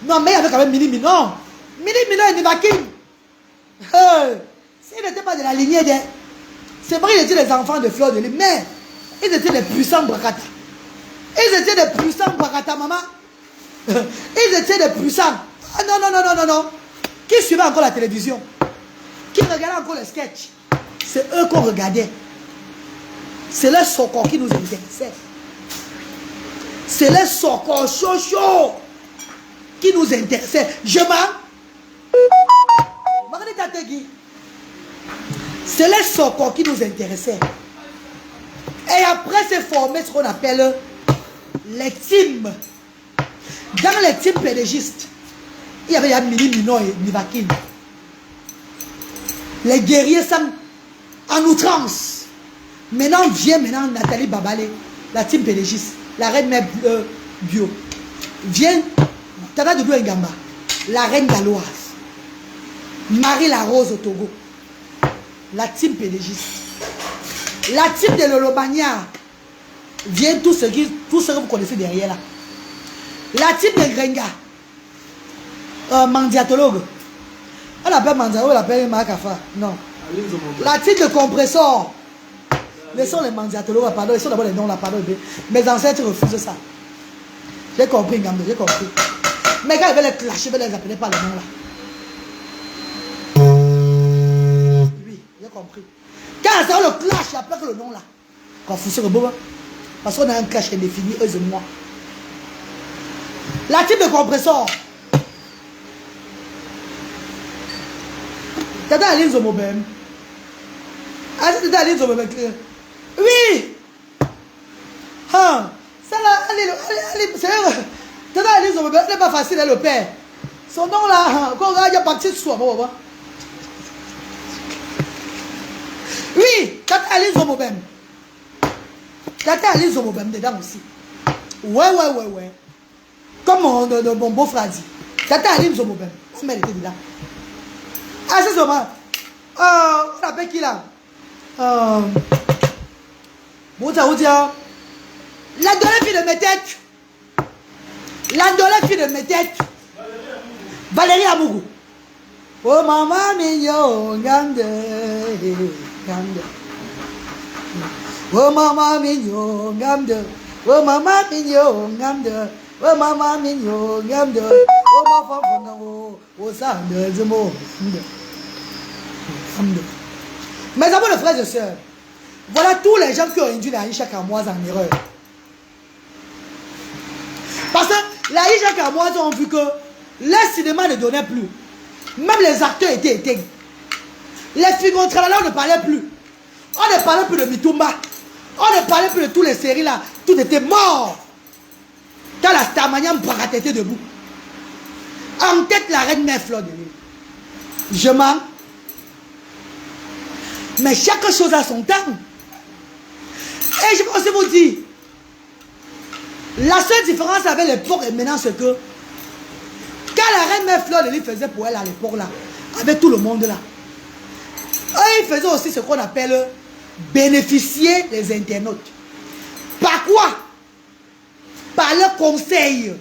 Non, mais il y avait quand même mini minor. Mini minor et Nivaquins. S'ils n'étaient pas de la lignée des... C'est vrai qu'ils étaient les enfants de Fleur de l'île, mais ils étaient des puissants Brakata. Ils étaient des puissants Brakata, maman. Ils étaient des puissants. Ah, non. Qui suivait encore la télévision? Qui regardait encore les sketchs? C'est eux qu'on regardait. C'est le socor qui nous intéressait. C'est le socor chaud qui nous intéressait. C'est le socor qui nous intéressait. Et après, c'est formé ce qu'on appelle les teams. Dans les teams pédagistes, il y avait Mini Mino et Nivakin. Les guerriers sont en outrance. Maintenant vient Nathalie Babalé, la team pédagiste, la reine mère bio. Vient Tata Doudou Ngamba, la reine galloise. Marie la Rose au Togo, la team pédagiste. La team de Lolomania, vient tout ce que vous connaissez derrière là. La team de Grenga, mandiatologue. On l'appelle mandiatologue, on l'appelle Makafa. Non. La team de compresseur. Laissons les mandiatologues, pardon, laissons d'abord les noms là, pardon. Mes ancêtres refusent ça. J'ai compris, Ngambo, j'ai compris. Mais quand ils veulent les clasher, ils ne les appelaient pas les noms là. Oui, j'ai compris. Quand ça le clash, il appelle le nom là. Quand vous serez beau, parce qu'on a un clash indéfini, eux et moi. La type de compresseur. Tata Aline Zomobem. Ah, c'est Tata Aline Zomobem. Oui. Ah, ça là, allez, c'est Tata Aline Zomobem, elle n'est pas facile, elle le père. Son nom là, quand on regarde, il y a parti de soi. Oui, Tata Aline Zomobem. Tata Aline Zomobem dedans aussi. Ouais. Comme mon beau-frère dit. Tata Aline Zomobem. La mère était dedans. Ah, c'est seulement. On appelle qui là? Bon, ça vous dit. La dolée fille de mes têtes. La dolée fille de mes têtes. Valérie Amougou. Oh maman mignon, gande. Oh maman mignon, gande. Oh maman mignon, gande. Oh maman mignon, gande. Oh ma femme, oh ça, de mots. Mes amis, les frères et sœurs, voilà tous les gens qui ont induit la Aïcha Kamoise en erreur. Parce que la Aïcha Kamoise ont vu que le cinéma ne donnait plus. Même les acteurs étaient éteints. Les figurants là, on ne parlait plus. On ne parlait plus de Mitumba. On ne parlait plus de toutes les séries là. Tout était mort. Quand la Starmania Mbarat était debout. En tête, la reine mère Fleur de Lys. Je mens. Mais chaque chose a son temps. Et je peux aussi vous dire, la seule différence avec l'époque et maintenant, c'est que quand la reine mère Fleur de Lys faisait pour elle à l'époque là, avec tout le monde là, ils faisaient aussi ce qu'on appelle bénéficier des internautes. Par quoi? Par leurs conseils.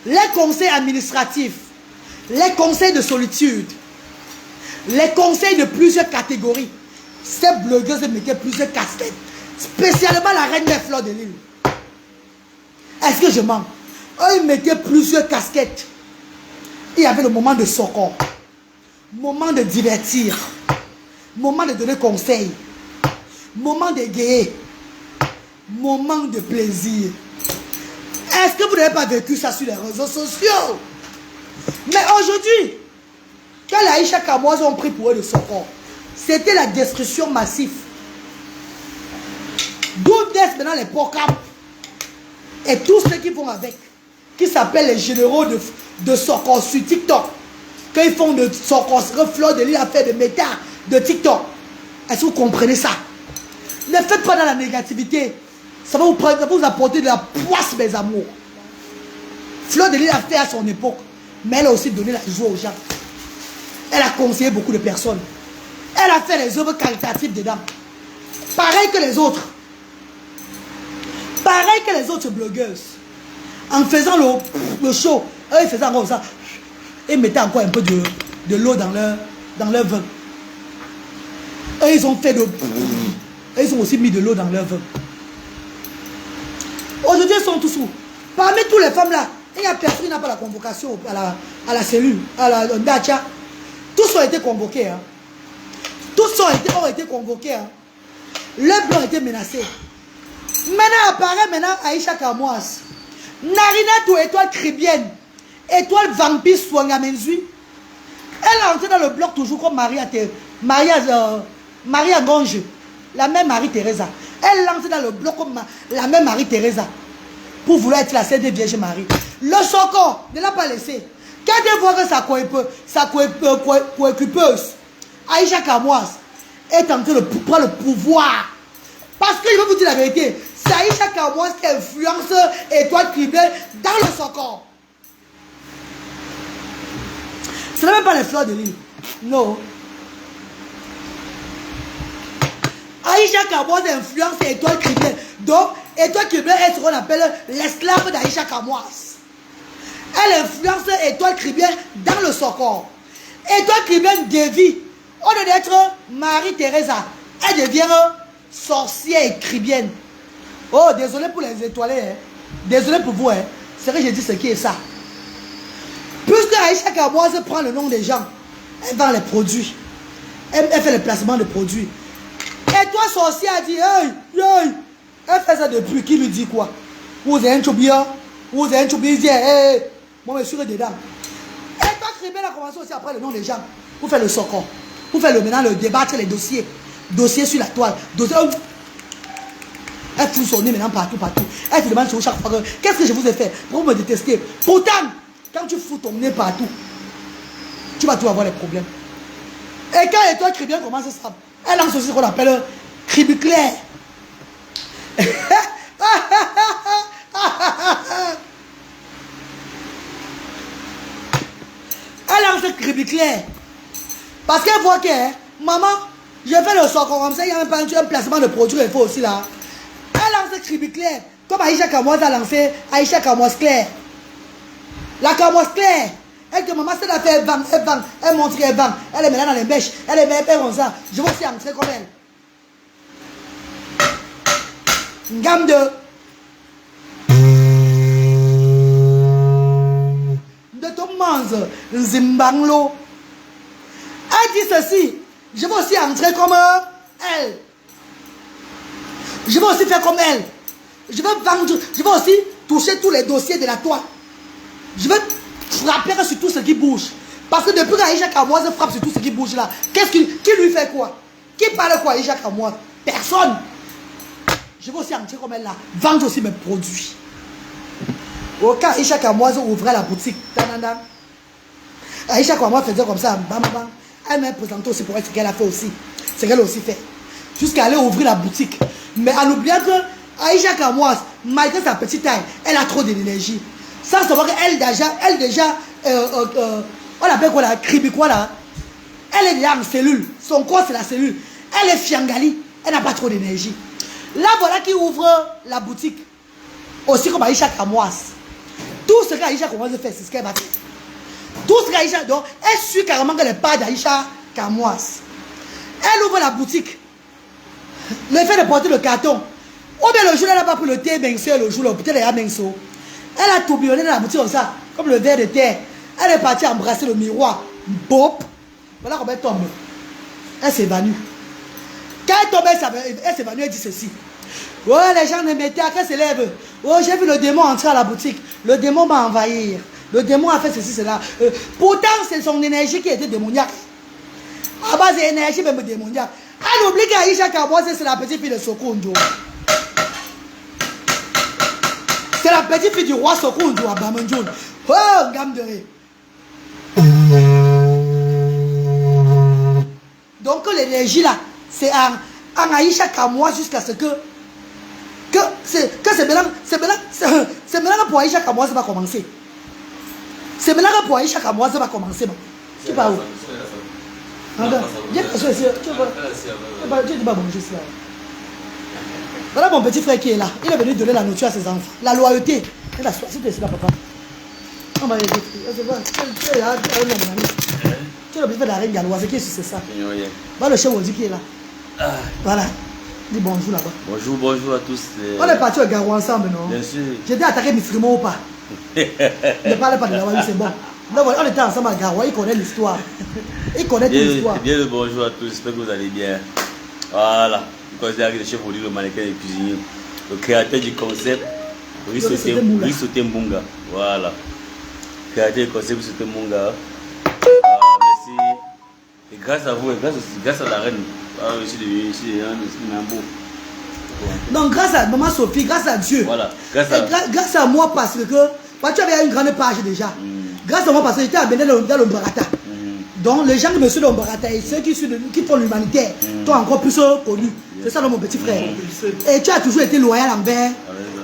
Les conseils administratifs, les conseils de solitude, les conseils de plusieurs catégories. Ces blogueuses mettaient plusieurs casquettes, spécialement la reine des Fleurs de Lys. Est-ce que je mens? Eux, ils mettaient plusieurs casquettes. Il y avait le moment de secours, moment de divertir, moment de donner conseil, moment de guérir, moment de plaisir. Est-ce que vous n'avez pas vécu ça sur les réseaux sociaux? Mais aujourd'hui, quand la Aïcha Kamoise ont pris pour eux le secours, c'était la destruction massive. D'où naissent maintenant les programmes et tous ceux qui vont avec, qui s'appellent les généraux de secours sur TikTok. Quand ils font de secours, Fleur de Lys a fait de méta de TikTok. Est-ce que vous comprenez ça? Ne faites pas dans la négativité. Ça va vous apporter de la poisse, mes amours. Fleur de Lys a fait à son époque, mais elle a aussi donné la joie aux gens. Elle a conseillé beaucoup de personnes. Elle a fait les œuvres caritatives dedans. Pareil que les autres. Pareil que les autres blogueuses. En faisant le show, eux ils faisaient encore ça. Ils mettaient encore un peu de l'eau dans leur vin. Eux ils ont fait de... Ils ont aussi mis de l'eau dans leur vin. Aujourd'hui ils sont tous où? Parmi toutes les femmes là, il y a personne qui n'a pas la convocation à la cellule, à la Dacha. Tous ont été convoqués. Hein. Tous ont été convoqués. Hein. Le blanc a été menacé. Maintenant apparaît Aïcha Kamoise. Narina étoile cribienne. Étoile vampire Swangamenzui. Elle est entrée dans le bloc toujours comme Maria Gonge. La même Marie-Thérèse. Elle est entrée dans le bloc comme la même Marie-Thérèse. Pour vouloir être la Sainte Vierge Marie. Le Soko ne l'a pas laissé. Quand elle voit que sa coéquipeuse, Aïcha Kamoise, est en train de prendre le pouvoir. Parce que je vais vous dire la vérité, c'est Aïcha Kamoise qui influence Étoile Cribienne dans le Soko. Ce n'est même pas les Fleurs de Lys. Non. Aïcha Kamoise influence Étoile Cribienne. Donc, Étoile Cribienne est ce qu'on appelle l'esclave d'Aïcha Kamoise. Elle influence Étoile Cribienne dans le Soko. Étoile Cribienne dévie. Au lieu d'être Marie-Thérèse, elle devient sorcière et cribienne. Oh, désolé pour les étoilés. Hein. Désolé pour vous. Hein. C'est vrai que je dis ce qui est ça. Puisque Aïcha Kamoise prend le nom des gens, elle vend les produits. Elle fait le placement de produits. Et toi, sorcière, a dit, hey. Elle fait ça depuis. Qui lui dit quoi? Vous avez un choubia. Vous avez un choubia. Moi, je suis dedans. Et toi, cribienne a commencé aussi à prendre le nom des gens pour faire le Soko. pour faire maintenant le débat entre les dossiers. Dossier sur la toile. Dossier. Elle fout son nez maintenant partout. Elle te demande chaque fois qu'est-ce que je vous ai fait pour me détester. Pourtant, quand tu fous ton nez partout, tu vas tout avoir les problèmes. Et quand les toi Cribien commence ça, elle lance aussi ce qu'on appelle Cribiclair. Elle lance Cribiclair. Parce qu'elle voit que, maman, j'ai fait le sort comme ça, il y a un placement de produit, il faut aussi là. Elle lance Cribiclair. Comme Aïcha Kamoise a lancé Aïcha Kamoise Claire. La Kamoise Claire. Elle dit, maman, c'est la fait, elle montre qu'elle vend. Elle est maintenant dans les mèches. Elle est même comme ça. Je vais aussi entrer comme elle. Une gamme de Thomas Zimbanglo. Elle dit ceci. Je vais aussi entrer comme elle. Je vais aussi faire comme elle. Je vais vendre. Je vais aussi toucher tous les dossiers de la toile. Je vais frapper sur tout ce qui bouge. Parce que depuis qu'Aïcha Kamoise frappe sur tout ce qui bouge là, qui lui fait quoi? Qui parle quoi Aïcha Kamoise? Personne. Je vais aussi entrer comme elle là. Vendre aussi mes produits. Au cas Aïcha Kamoise ouvrait la boutique. Aïcha Kamoise faisait comme ça. Bam, bam. Elle m'a présenté aussi pour elle ce qu'elle a fait aussi. Ce qu'elle a aussi fait. Jusqu'à aller ouvrir la boutique. Mais en oubliant que Aïcha Kamoise, malgré sa petite taille, elle a trop d'énergie. Sans savoir qu'elle déjà, on l'appelle quoi là, cribi quoi là. Elle est déjà en cellule. Son corps c'est la cellule. Elle est fiangali. Elle n'a pas trop d'énergie. Là voilà qui ouvre la boutique. Aussi comme Aïcha Kamoise. Tout ce qu'Aïcha Kamoise fait, c'est ce qu'elle va faire. Tout ce qu'Aïcha, donc, elle suit carrément que les pas d'Aïcha Kamoise. Elle ouvre la boutique. Le fait de porter le carton. Ou bien le jour, elle n'a pas pris le thé minceau, le jour, peut-être elle a minceau. Elle a tourbillonné dans la boutique comme ça, comme le verre de terre. Elle est partie embrasser le miroir. Bop. Voilà comment elle tombe. Elle s'évanouit. Quand elle tombe, elle s'évanouit, elle dit ceci. Oh, les gens ne mettaient à qu'elle se lève. Oh, j'ai vu le démon entrer à la boutique. Le démon m'a envahi. Le démon a fait ceci, cela. Pourtant, c'est son énergie qui était démoniaque. À base d'énergie, même démoniaque. Elle oublie qu'Aïcha Kamoise, c'est la petite fille de Sokondo. C'est la petite fille du roi Sokondo à Bamandjoun. Oh, gamme de ré. Donc, l'énergie là, c'est en Aïcha Kamoise jusqu'à ce que c'est maintenant pour Aïcha Kamoise va commencer. C'est maintenant que pour Aïcha Kamoise va commencer. Qui parle où? Voilà mon petit frère qui est là. Il est venu donner la nourriture à ses enfants. La loyauté. Elle a choisi de là, papa. On va y aller. Tu es là, tu es le petit frère de la reine galloise qui est sur ça. Voilà le chef Wadi qui est là. Voilà. Dis bonjour là-bas. Bonjour à tous. On est parti au Garou ensemble, non? Bien sûr. J'étais attaqué Mifrimo ou pas? Ne parlez pas de la c'est bon. On était ensemble à Garoua, il connaît l'histoire. Il connaît toute l'histoire. Bien le bonjour à tous, j'espère que vous allez bien. Voilà. Je considère que le chef Wadi, le mannequin et cuisinier, le créateur du concept, Rissoté Mbunga. Voilà. Créateur du concept Rissoté Mbunga. Merci. Et grâce à vous, et grâce à la reine, je suis devenu un beau. Donc grâce à maman Sophie, grâce à Dieu. Voilà. Grâce à moi parce que tu avais une grande page déjà. Grâce à moi parce que j'étais amené dans l'Ombarata. Donc les gens qui me suivent dans l'Ombarata et ceux qui font l'humanitaire sont encore plus connus. C'est ça mon petit frère. Et tu as toujours été loyal envers.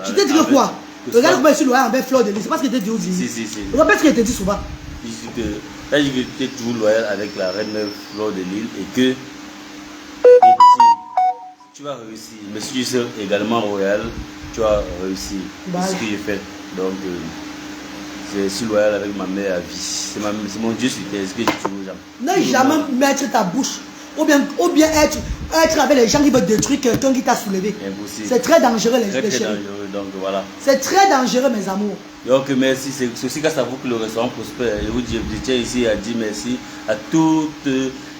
Je t'ai dit que quoi? Regarde comment je suis loyal envers Fleur de Lys. C'est pas ce que je t'ai dit aussi. Si. Regarde ce que je t'ai dit souvent. Tu as dit que tu es toujours loyal avec la reine Fleur de Lys et que tu vas réussir. Mais si tu sais également royal, tu vas réussir. C'est ce que j'ai fait. Donc, je suis loyal avec ma mère à vie. C'est mon Dieu sur terre. Ce que je dis aux gens. Ne jamais mettre ta bouche. Ou bien être avec les gens qui veulent détruire quelqu'un qui t'a soulevé. C'est très dangereux, les chéris. Très dangereux, donc voilà. C'est très dangereux, mes amours. Donc, merci. C'est aussi grâce à vous que le restaurant prospère. Je tiens ici à dire merci à toutes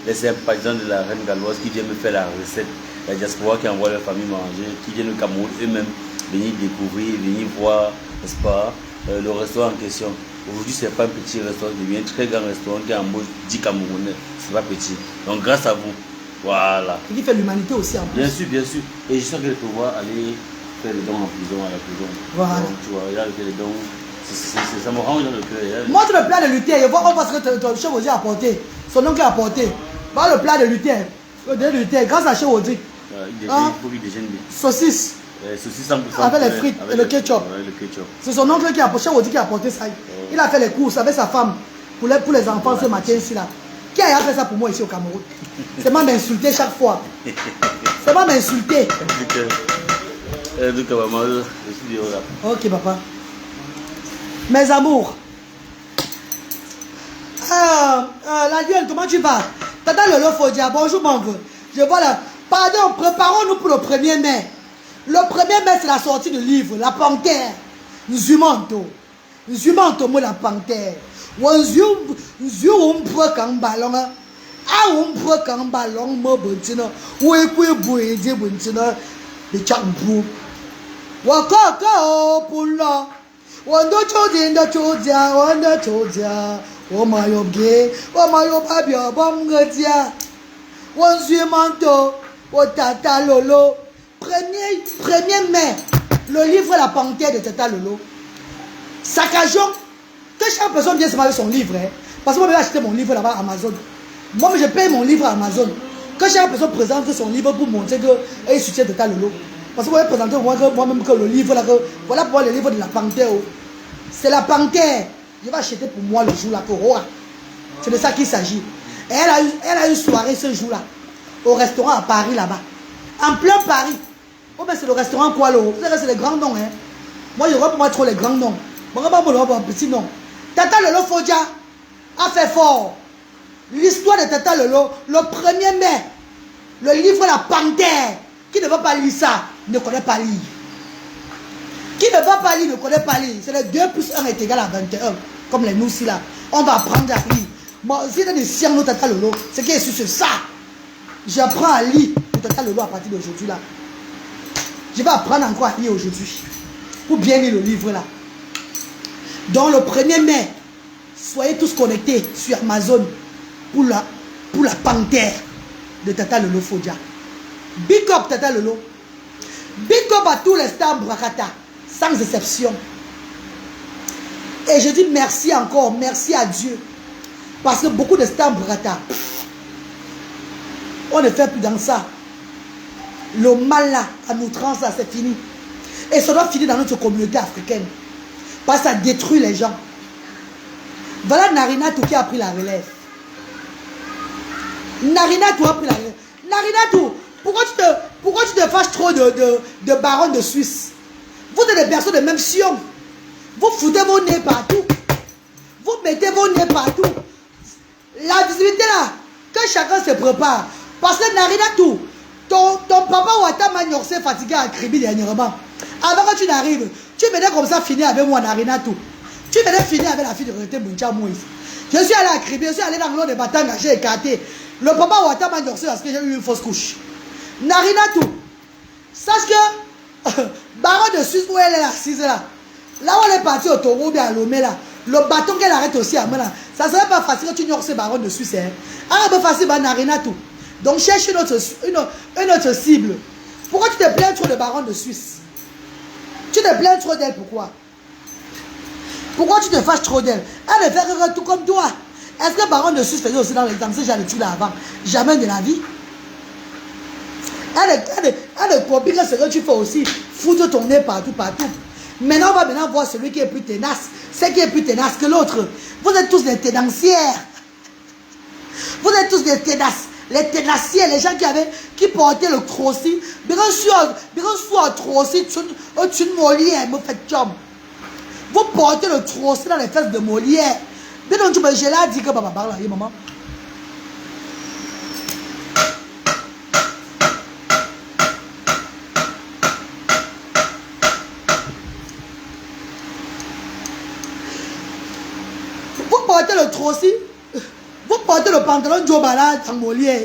les sympathisants de la reine galloise qui viennent me faire la recette. La diaspora qui envoie leur famille manger, qui viennent au Cameroun eux-mêmes venir découvrir, venir voir, n'est-ce pas, le restaurant en question. Aujourd'hui, c'est pas un petit restaurant, c'est devient un très grand restaurant qui embauche 10 Camerounais. C'est pas petit. Donc, grâce à vous, voilà. Et qui fait l'humanité aussi en plus. Bien sûr, bien sûr. Et je sais qu'elle peut pouvoir aller faire les dons en prison, à la prison. Voilà. Donc, tu vois, il a fait les dons. Ça me rend dans le cœur. Montre le plat de Luther. On voit ce que ton chef Audrey a apporté. Son oncle a apporté. Voilà le plat de Luther. Grâce à chef Audrey. Il faut qu'il déjeune bien. Saucisse. Saucisse 100%. Avec les frites et le ketchup. Ouais, le ketchup. C'est son oncle qui a apporté, chef Audrey qui a apporté ça. Il a fait les courses avec sa femme pour les enfants ce matin ici là. Qui a fait ça pour moi ici au Cameroun? C'est moi m'insulter chaque fois. C'est moi m'insulter. Ok papa. Mes amours. La gueule, comment tu vas? Tata Lolo Fodia, bonjour mon vieux. Je vois là. Pardon, préparons-nous pour le 1er mai. Le 1er mai, c'est la sortie du livre, La Panthère. Nzumanto. Nzumanto, moi la Panthère. Nzu on peut quand ballon. Ah, on peut quand ballon, moi bontina. Ou écoute, boué, dit bontina. Le chambrou. Wakaka, pour là. Wanda chodia, wanda chodia. Oh my obé, oh my obabia, bongadia. Nzumanto, oh Tata Lolo. 1er mai, le livre La Panthère de Tata Lolo. Saccageons que chaque personne vienne se avec son livre. Hein. Parce que moi, je vais acheter mon livre là-bas à Amazon. Moi, je paye mon livre à Amazon. Que chaque personne présente son livre pour montrer qu'il soutient Tata Lolo. Parce que moi, je vais présenter moi-même que le livre là, que, voilà pour moi le livre de La Panthère. C'est La Panthère. Je vais acheter pour moi le jour là. C'est de ça qu'il s'agit. Et elle a une soirée ce jour-là. Au restaurant à Paris là-bas. En plein Paris. Oh ben c'est le restaurant quoi là. C'est les grands noms. Hein. Moi je vois pour moi trop les grands noms. Moi je vois pas petit nom. Tata Lolo Fodia a fait fort. L'histoire de Tata Lolo, le 1er mai, le livre La Panthère. Qui ne va pas lire ça, ne connaît pas lire. Qui ne va pas lire, ne connaît pas lire. C'est le 2 plus 1 est égal à 21. Comme les nous ici là. On va apprendre à lire. Moi, si c'est des sciences Tata Lolo, c'est qui est sur ça. J'apprends à lire pour Tata Lolo à partir d'aujourd'hui là. Je vais apprendre encore à lire aujourd'hui. Pour bien lire le livre là. Donc le 1er mai, soyez tous connectés sur Amazon pour la Panthère de Tata Lolo Fodia. Big up Tata Lolo. Big up à tous les stars Brakata. Sans exception. Et je dis merci encore. Merci à Dieu. Parce que beaucoup de stars Brakata, on ne fait plus dans ça. Le mal là, à outrance là, c'est fini. Et ça doit finir dans notre communauté africaine. Parce que ça détruit les gens. Voilà Narinatou qui a pris la relève. Narinatou a pris la relève. Narinatou, pourquoi tu te fâches trop de baron de Suisse? Vous êtes des personnes de même sion. Vous foutez vos nez partout. Vous mettez vos nez partout. La visibilité là, que chacun se prépare. Parce que Narinatou, ton papa Ouattara m'a gnorsé fatigué à Kribi dernièrement. Avant que tu n'arrives, tu venais comme ça finir avec moi Narinatou. Tu venais finir avec la fille de retraité Mouncha Moïse. Je suis allé à Kribi, je suis allé dans l'eau de Batanga, j'ai écarté. Le papa Ouattara m'a gnorsé parce que j'ai eu une fausse couche. Narinatou, sache que baron de Suisse où elle est assise là, là où elle est partie au Togo ou bien à Lomé là, le bâton qu'elle arrête aussi à moi là, ça serait pas facile que tu ignores ce baron de Suisse. Hein. Ah, ben facile, bah Narinatou. Donc cherche une autre cible. Pourquoi tu te plains trop de baron de Suisse? Tu te plains trop d'elle, pourquoi? Pourquoi tu te fâches trop d'elle? Elle ne fait tout comme toi. Est-ce que baron de Suisse faisait aussi dans ce genre de trucs là avant? Jamais de la vie. Elle ne copie que ce que tu fais aussi. Foutre ton nez partout. Maintenant, on va voir celui qui est plus ténace. C'est qui est plus ténace que l'autre. Vous êtes tous des ténancières. Vous êtes tous des ténaces. Les ténaciers, les gens qui portaient le trossi. Bien sûr, trossi, tu ne Molière, me faites chum. Vous portez le trossi dans les fesses de Molière. Bien sûr, je l'ai dit que papa parle là, maman. Vous portez le trossi. Vous portez le pantalon Djobala dans Molière.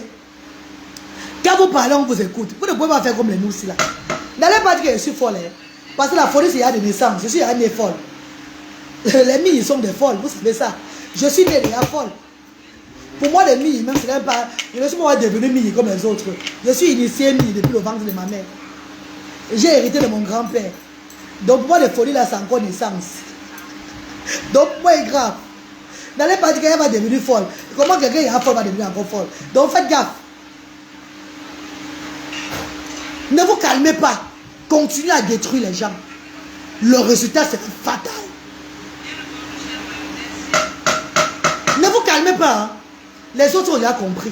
Quand vous parlez, on vous écoute. Vous ne pouvez pas faire comme les mousses là. N'allez pas dire que je suis folle. Hein? Parce que la folie, c'est il y a des naissances. Je suis né folle. Les milles sont des folles, vous savez ça. Je suis né déjà folle. Pour moi, les milles, même, ce n'est pas. Je ne suis pas devenu mille comme les autres. Je suis initié mille depuis le ventre de ma mère. J'ai hérité de mon grand-père. Donc, pour moi, les folies là, c'est encore naissance. Donc, moi, c'est grave. N'allez pas dire qu'elle va devenir folle. Comment quelqu'un est folle va devenir encore folle? Donc, faites gaffe. Ne vous calmez pas. Continuez à détruire les gens. Le résultat sera fatal. Ne vous calmez pas. Hein. Les autres ont déjà compris.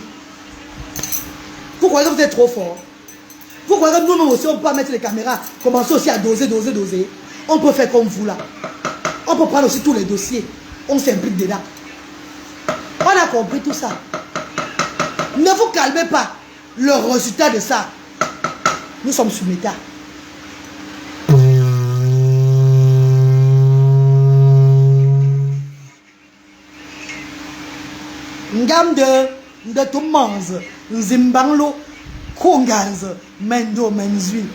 Vous croyez que vous êtes trop fort? Vous croyez que nous-mêmes aussi, on peut mettre les caméras, commencer aussi à doser. On peut faire comme vous là. On peut prendre aussi tous les dossiers. On s'implique dedans. On a compris tout ça. Ne vous calmez pas. Le résultat de ça, nous sommes sous l'État. Ngam de Tomanz, Zimbanglo, Konganz, Mendo Menzui.